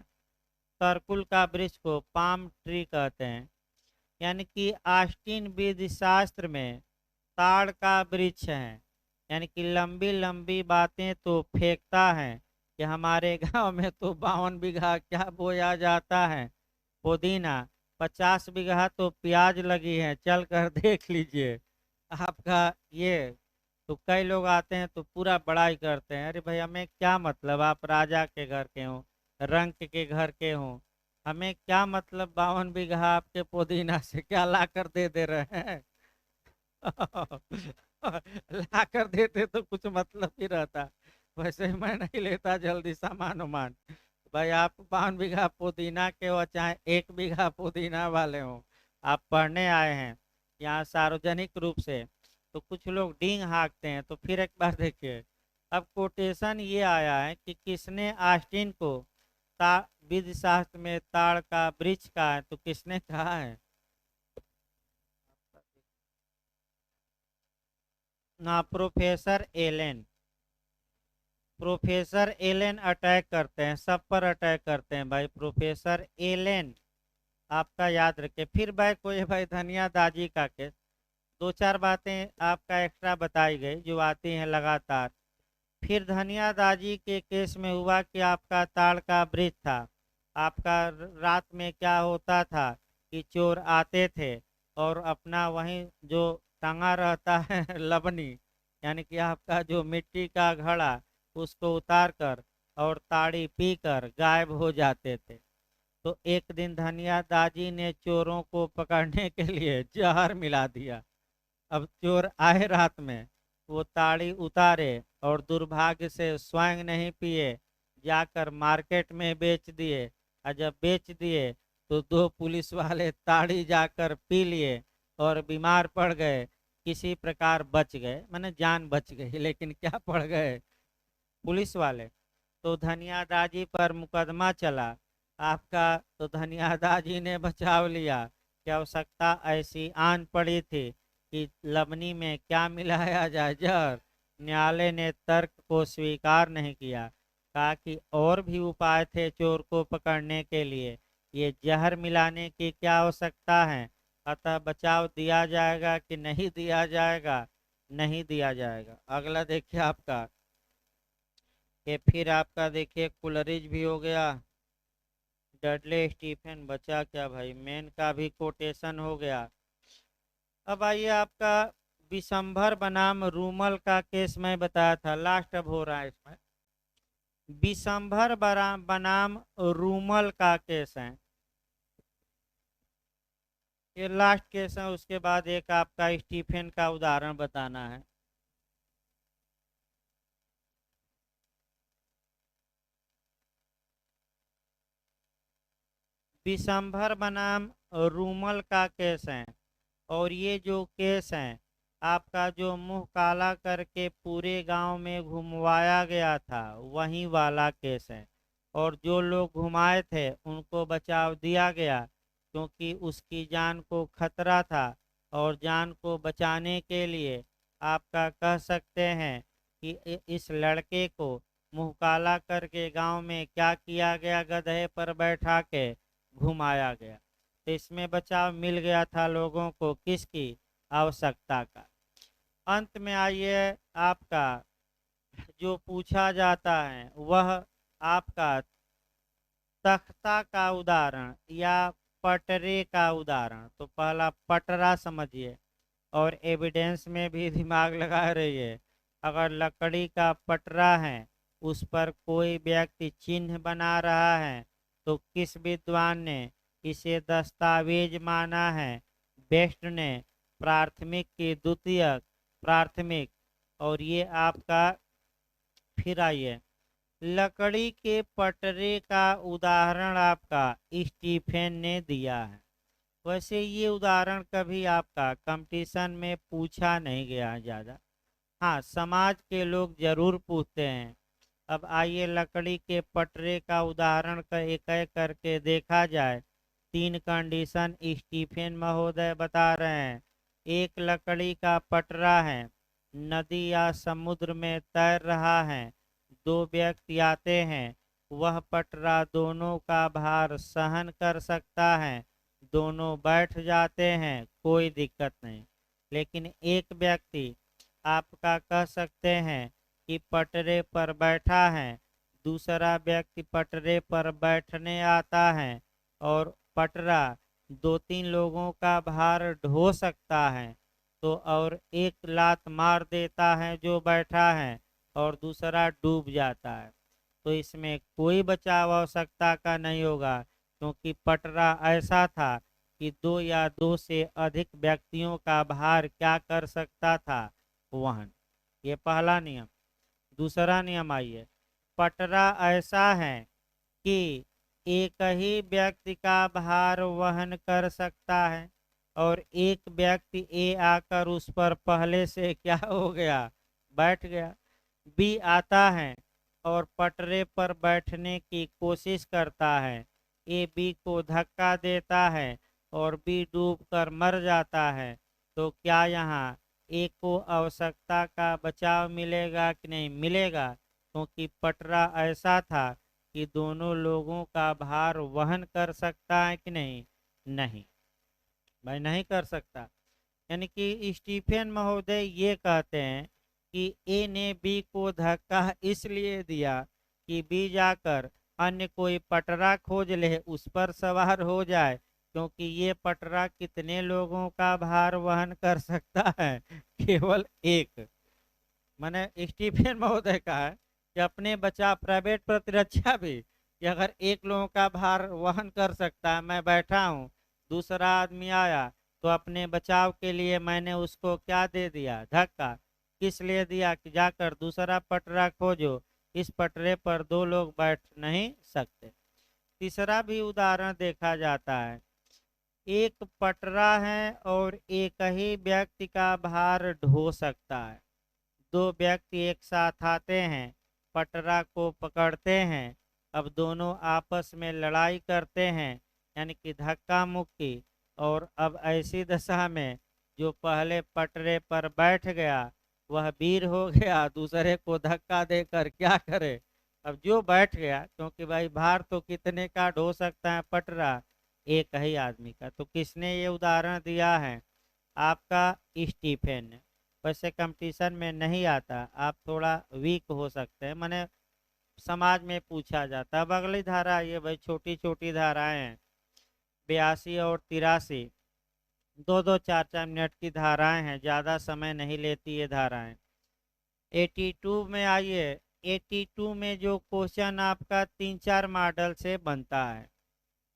A: तरकुल का वृक्ष को पाम ट्री कहते हैं। यानी कि आस्टीन विधि शास्त्र में ताड़ का वृक्ष है, यानी कि लंबी लंबी बातें तो फेंकता है कि हमारे गांव में तो 52 बीघा क्या बोया जाता है, पुदीना, 50 बीघा तो प्याज लगी है, चल कर देख लीजिए आपका ये। तो कई लोग आते हैं तो पूरा बड़ाई करते हैं, अरे भाई हमें क्या मतलब, आप राजा के घर के हो, रंक के घर के हो, हमें क्या मतलब 52 बीघा आपके पुदीना से क्या ला कर दे रहे हैं। ला कर देते तो कुछ मतलब ही रहता। वैसे ही मैं नहीं लेता जल्दी सामान उमान। भाई आप 52 बीघा पुदीना के हो चाहे 1 बीघा पुदीना वाले हो, आप पढ़ने आए हैं यहाँ सार्वजनिक रूप से, तो कुछ लोग डींग हाँकते हैं। तो फिर एक बार देखिए, अब कोटेशन ये आया है कि किसने ऑस्टिन को ता विधि शास्त्र में ताड़ का वृक्ष कहा है, तो किसने कहा है? ना, professor Allen. Professor Allen attack करते हैं, सब पर अटैक करते हैं भाई, प्रोफेसर एलेन आपका याद रखे। फिर भाई कोई भाई धनिया दाजी का केस, दो चार बातें आपका एक्स्ट्रा बताई गई जो आती हैं लगातार। फिर धनिया दाजी के केस में हुआ कि आपका ताड़ का वृक्ष था, आपका रात में क्या होता था कि चोर आते थे और अपना वहीं जो टंगा रहता है लबनी, यानी कि आपका जो मिट्टी का घड़ा, उसको उतार कर और ताड़ी पीकर गायब हो जाते थे। तो एक दिन धनिया दाजी ने चोरों को पकड़ने के लिए जहर मिला दिया। अब चोर आए रात में, वो ताड़ी उतारे और दुर्भाग्य से स्वयं नहीं पिए, जाकर मार्केट में बेच दिए। और जब बेच दिए तो दो पुलिस वाले ताड़ी जाकर पी लिए और बीमार पड़ गए, किसी प्रकार बच गए, माने जान बच गई, लेकिन क्या पड़ गए? पुलिस वाले। तो धनिया दाजी पर मुकदमा चला आपका, तो धनिया दाजी ने बचाव लिया कि आवश्यकता ऐसी आन पड़ी थी कि लबनी में क्या मिलाया जाए, जहर। न्यायालय ने तर्क को स्वीकार नहीं किया, कहा कि और भी उपाय थे चोर को पकड़ने के लिए, ये जहर मिलाने की क्या आवश्यकता है, अतः बचाव दिया जाएगा कि नहीं दिया जाएगा? नहीं दिया जाएगा। अगला देखिए आपका, ये फिर आपका देखिए कुलरिज भी हो गया, डडले स्टीफन बचा क्या भाई, मेन का भी कोटेशन हो गया। अब आइए आपका विशंभर बनाम रूमल का केस मैं बताया था, लास्ट अब हो रहा है इसमें। विशंभर बनाम रूमल का केस है, ये लास्ट केस है। उसके बाद एक आपका स्टीफन का उदाहरण बताना है। विशंभर बनाम रूमल का केस है, और ये जो केस है आपका, जो मुंह काला करके पूरे गांव में घुमवाया गया था, वही वाला केस है। और जो लोग घुमाए थे उनको बचाव दिया गया, क्योंकि उसकी जान को खतरा था। और जान को बचाने के लिए आपका कह सकते हैं कि इस लड़के को मुंह काला करके गांव में क्या किया गया, गधे पर बैठा के घुमाया गया। तो इसमें बचाव मिल गया था लोगों को, किसकी? आवश्यकता का। अंत में आइए आपका जो पूछा जाता है वह आपका तख्ता का उदाहरण या पटरे का उदाहरण। तो पहला पटरा समझिए, और एविडेंस में भी दिमाग लगा रही है। अगर लकड़ी का पटरा है, उस पर कोई व्यक्ति चिन्ह बना रहा है, तो किस विद्वान ने इसे दस्तावेज माना है? बेस्ट ने प्राथमिक की द्वितीयक, प्राथमिक। और ये आपका, फिर आइए, लकड़ी के पटरे का उदाहरण आपका स्टीफन ने दिया है। वैसे ये उदाहरण कभी आपका कंपटीशन में पूछा नहीं गया ज़्यादा, हाँ समाज के लोग जरूर पूछते हैं। अब आइए लकड़ी के पटरे का उदाहरण का एक एक करके देखा जाए। तीन कंडीशन स्टीफन महोदय बता रहे हैं। एक, लकड़ी का पटरा है, नदी या समुद्र में तैर रहा है, दो व्यक्ति आते हैं, वह पटरा दोनों का भार सहन कर सकता है, दोनों बैठ जाते हैं, कोई दिक्कत नहीं। लेकिन एक व्यक्ति आपका कह सकते हैं कि पटरे पर बैठा है, दूसरा व्यक्ति पटरे पर बैठने आता है, और पटरा दो तीन लोगों का भार ढो सकता है, तो और एक लात मार देता है जो बैठा है, और दूसरा डूब जाता है। तो इसमें कोई बचाव आवश्यकता का नहीं होगा, क्योंकि पटरा ऐसा था कि दो या दो से अधिक व्यक्तियों का भार क्या कर सकता था? वहन। ये पहला नियम। दूसरा नियम आइए, पटरा ऐसा है कि एक ही व्यक्ति का भार वहन कर सकता है, और एक व्यक्ति ए आकर उस पर पहले से क्या हो गया? बैठ गया। बी आता है और पटरे पर बैठने की कोशिश करता है, ए बी को धक्का देता है और बी डूबकर मर जाता है, तो क्या यहाँ ए को आवश्यकता का बचाव मिलेगा कि नहीं मिलेगा? क्योंकि पटरा ऐसा था कि दोनों लोगों का भार वहन कर सकता है कि नहीं? नहीं भाई, नहीं कर सकता। यानी कि स्टीफेन महोदय ये कहते हैं कि ए ने बी को धक्का इसलिए दिया कि बी जाकर अन्य कोई पटरा खोज ले, उस पर सवार हो जाए, क्योंकि ये पटरा कितने लोगों का भार वहन कर सकता है? केवल एक। मैंने स्टीफेन महोदय कहा है कि अपने बचाव प्राइवेट प्रतिरक्षा भी कि अगर एक लोगों का भार वहन कर सकता है, मैं बैठा हूँ, दूसरा आदमी आया तो अपने बचाव के लिए मैंने उसको क्या दे दिया? धक्का। किस लिए दिया? कि जाकर दूसरा पटरा खोजो, इस पटरे पर दो लोग बैठ नहीं सकते। तीसरा भी उदाहरण देखा जाता है। एक पटरा है और एक ही व्यक्ति का भार ढो सकता है। दो व्यक्ति एक साथ आते हैं, पटरा को पकड़ते हैं, अब दोनों आपस में लड़ाई करते हैं, यानी कि धक्का मुक्की। और अब ऐसी दशा में जो पहले पटरे पर बैठ गया वह वीर हो गया, दूसरे को धक्का देकर क्या करे? अब जो बैठ गया, क्योंकि भाई भार तो कितने का ढो सकता है पटरा? एक ही आदमी का। तो किसने ये उदाहरण दिया है? आपका स्टीफेन ने। वैसे कंपटीशन में नहीं आता, आप थोड़ा वीक हो सकते हैं, मैंने समाज में पूछा जाता है। अब अगली धारा, ये भाई छोटी छोटी धाराएं हैं, 82 और 83, दो दो चार चार मिनट की धाराएं हैं, ज़्यादा समय नहीं लेती ये धाराएं। 82 में आइए। 82 में जो क्वेश्चन आपका 3-4 मॉडल से बनता है।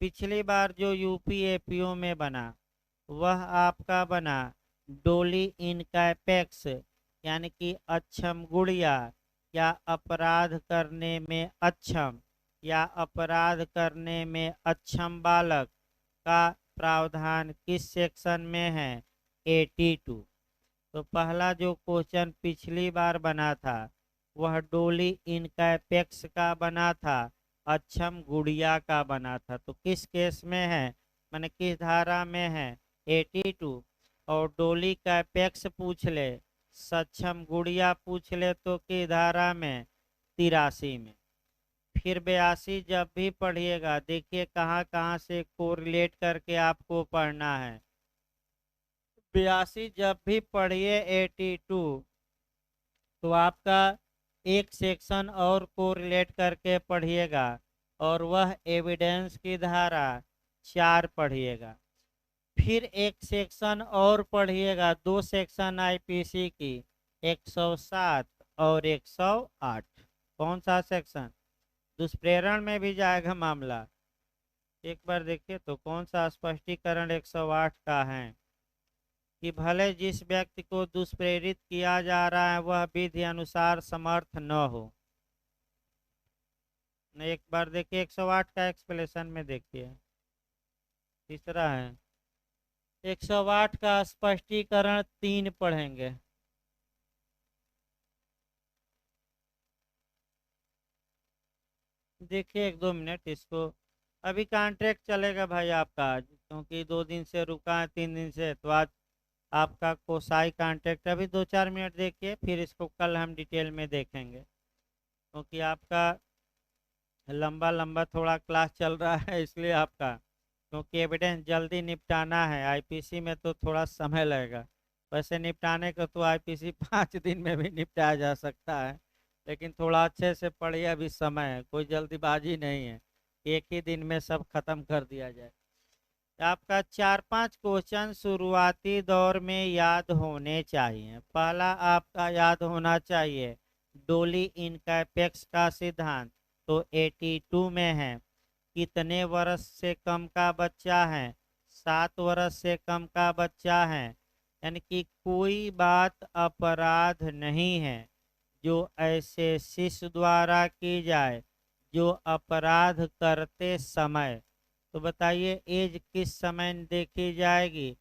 A: पिछली बार जो यूपी एपीओ में बना वह आपका बना डोली इन कैपेक्स, यानी कि अक्षम गुड़िया, या अपराध करने में अक्षम या अपराध करने में अक्षम बालक का प्रावधान किस सेक्शन में है? 82। तो पहला जो क्वेश्चन पिछली बार बना था वह डोली इन कैपेक्स का बना था, अक्षम गुड़िया का बना था। तो किस केस में है, मैंने किस धारा में है? 82। और डोली कैपेक्स पूछ ले, सक्षम गुड़िया पूछ ले तो किस धारा में? 83 में। फिर 82 जब भी पढ़िएगा देखिए कहाँ कहाँ से कोरिलेट करके आपको पढ़ना है। 82 जब भी पढ़िए 82, तो आपका एक सेक्शन और को रिलेट करके पढ़िएगा, और वह एविडेंस की धारा 4 पढ़िएगा। फिर एक सेक्शन और पढ़िएगा, दो सेक्शन आईपीसी की, 107 और 108। कौन सा सेक्शन? दुष्प्रेरण में भी जाएगा मामला। एक बार देखिए तो कौन सा स्पष्टीकरण 108 का है कि भले जिस व्यक्ति को दुष्प्रेरित किया जा रहा है वह विधि अनुसार समर्थ न हो। एक बार देखिए 108 का एक्सप्लेनेशन में देखिए। तीसरा है 108 का स्पष्टीकरण 3 पढ़ेंगे। देखिए 1-2 मिनट इसको। अभी कॉन्ट्रैक्ट चलेगा भाई आपका, क्योंकि 2 दिन से रुका है, 3 दिन से, तो आज आपका कोसाई कॉन्ट्रैक्ट। अभी 2-4 मिनट देखिए, फिर इसको कल हम डिटेल में देखेंगे, क्योंकि आपका लंबा लंबा थोड़ा क्लास चल रहा है इसलिए आपका, क्योंकि एविडेंस जल्दी निपटाना है। आईपीसी में तो थोड़ा समय लगेगा, वैसे निपटाने का तो आईपीसी 5 दिन में भी निपटाया जा सकता है, लेकिन थोड़ा अच्छे से पढ़िए, अभी समय है, कोई जल्दीबाजी नहीं है, एक ही दिन में सब खत्म कर दिया जाए। आपका 4-5 क्वेश्चन शुरुआती दौर में याद होने चाहिए। पहला आपका याद होना चाहिए डोली इन कैपेक्स का सिद्धांत, तो 82 में है। कितने वर्ष से कम का बच्चा है? 7 वर्ष से कम का बच्चा है, यानी कि कोई बात अपराध नहीं है जो ऐसे शिष्य द्वारा की जाए जो अपराध करते समय। तो बताइए एज किस समय देखी जाएगी?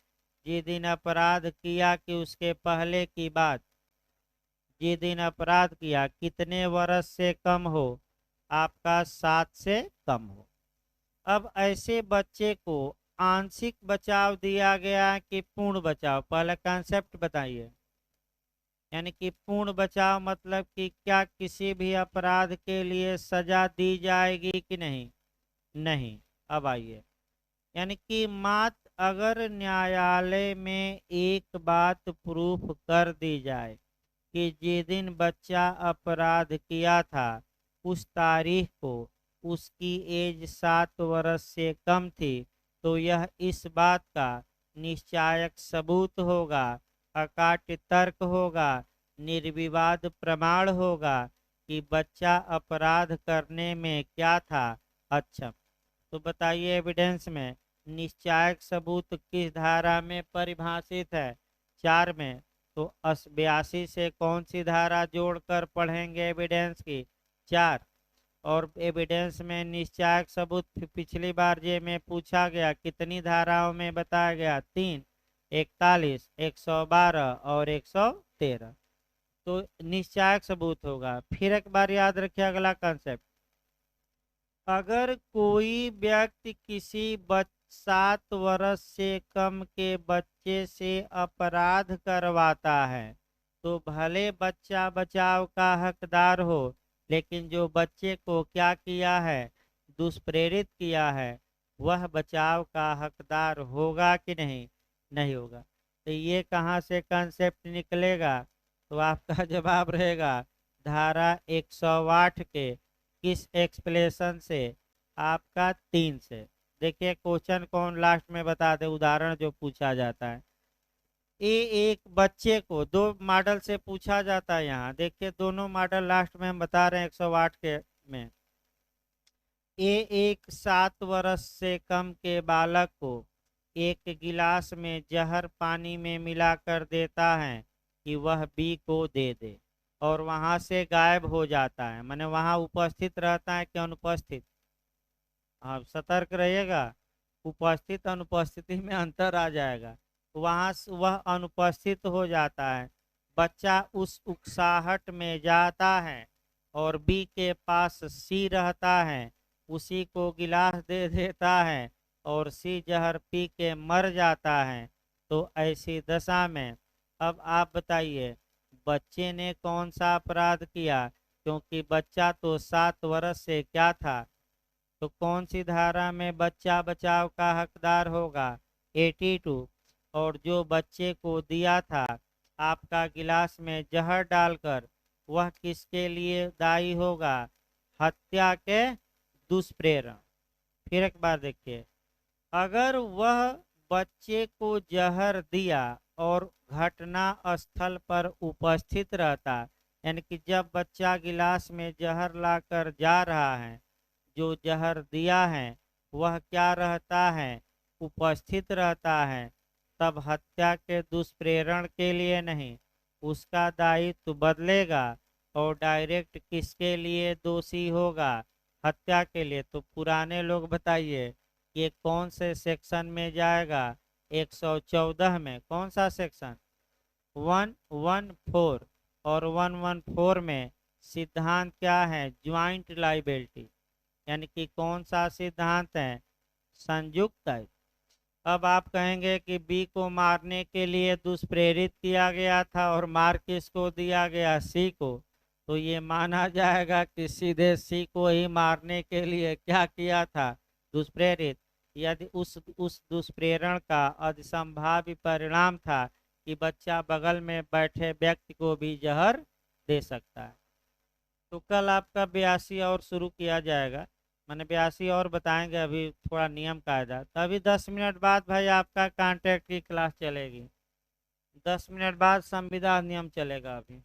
A: जिस दिन अपराध किया कि उसके पहले की बात? जिस दिन अपराध किया कितने वर्ष से कम हो, आपका 7 से कम हो। अब ऐसे बच्चे को आंशिक बचाव दिया गया कि पूर्ण बचाव, पहले कॉन्सेप्ट बताइए। यानी कि पूर्ण बचाव मतलब कि क्या किसी भी अपराध के लिए सजा दी जाएगी कि नहीं? नहीं। अब आइए, यानी कि मात्र अगर न्यायालय में एक बात प्रूफ कर दी जाए कि जिस दिन बच्चा अपराध किया था उस तारीख को उसकी एज 7 वर्ष से कम थी, तो यह इस बात का निश्चायक सबूत होगा, अकाट्य तर्क होगा, निर्विवाद प्रमाण होगा कि बच्चा अपराध करने में क्या था, अक्षम। तो बताइए एविडेंस में निश्चायक सबूत किस धारा में परिभाषित है? 4 में। तो 82 से कौन सी धारा जोड़कर पढ़ेंगे एविडेंस की? 4। और एविडेंस में निश्चायक सबूत पिछली बार जे में पूछा गया कितनी धाराओं में बताया गया? 3, 41, 112 और 113। तो निश्चायक सबूत होगा। फिर एक बार याद रखिए अगला कंसेप्ट, अगर कोई व्यक्ति किसी 7 वर्ष से कम के बच्चे से अपराध करवाता है तो भले बच्चा बचाव का हकदार हो, लेकिन जो बच्चे को क्या किया है, दुष्प्रेरित किया है, वह बचाव का हकदार होगा कि नहीं? नहीं होगा। तो ये कहाँ से कंसेप्ट निकलेगा? तो आपका जवाब रहेगा धारा 108 के किस एक्सप्लेनेशन से? आपका 3 से। देखिए क्वेश्चन कौन लास्ट में बता दे, उदाहरण जो पूछा जाता है। एक बच्चे को 2 मॉडल से पूछा जाता है। यहाँ देखिए दोनों मॉडल लास्ट में हम बता रहे हैं 108 के में। एक 7 वर्ष से कम के बालक को एक गिलास में जहर पानी में मिलाकर देता है कि वह बी को दे दे और वहां से गायब हो जाता है, माने वहां उपस्थित रहता है कि अनुपस्थित? आप सतर्क रहिएगा, उपस्थित अनुपस्थिति में अंतर आ जाएगा। वहां वह अनुपस्थित हो जाता है, बच्चा उस उकसाहट में जाता है और बी के पास सी रहता है, उसी को गिलास दे देता है और सी जहर पी के मर जाता है। तो ऐसी दशा में अब आप बताइए बच्चे ने कौन सा अपराध किया? क्योंकि बच्चा तो 7 वर्ष से क्या था, तो कौन सी धारा में बच्चा बचाव का हकदार होगा? 82। और जो बच्चे को दिया था आपका गिलास में जहर डालकर, वह किसके लिए दायी होगा? हत्या के दुष्प्रेरण। फिर एक बार देखिए, अगर वह बच्चे को जहर दिया और घटना स्थल पर उपस्थित रहता, यानी कि जब बच्चा गिलास में जहर लाकर जा रहा है, जो जहर दिया है वह क्या रहता है? उपस्थित रहता है, तब हत्या के दुष्प्रेरण के लिए नहीं, उसका दायित्व बदलेगा और डायरेक्ट किसके लिए दोषी होगा? हत्या के लिए। तो पुराने लोग बताइए ये कौन से सेक्शन में जाएगा? 114 में। कौन सा सेक्शन? 114। और 114 में सिद्धांत क्या है? Joint liability. यानी कि कौन सा सिद्धांत है? संयुक्त दायित्व। अब आप कहेंगे कि बी को मारने के लिए दुष्प्रेरित किया गया था और मार किसको दिया गया? सी को। तो ये माना जाएगा कि सीधे सी को ही मारने के लिए क्या किया था? दुष्प्रेरित। यदि उस दुष्प्रेरण का अधिसंभाव्य परिणाम था कि बच्चा बगल में बैठे व्यक्ति को भी जहर दे सकता है। तो कल आपका 82 और शुरू किया जाएगा, मैंने 82 और बताएंगे, अभी थोड़ा नियम कायदा। तो अभी 10 मिनट बाद भाई आपका कॉन्ट्रैक्ट की क्लास चलेगी, 10 मिनट बाद संविदा नियम चलेगा अभी।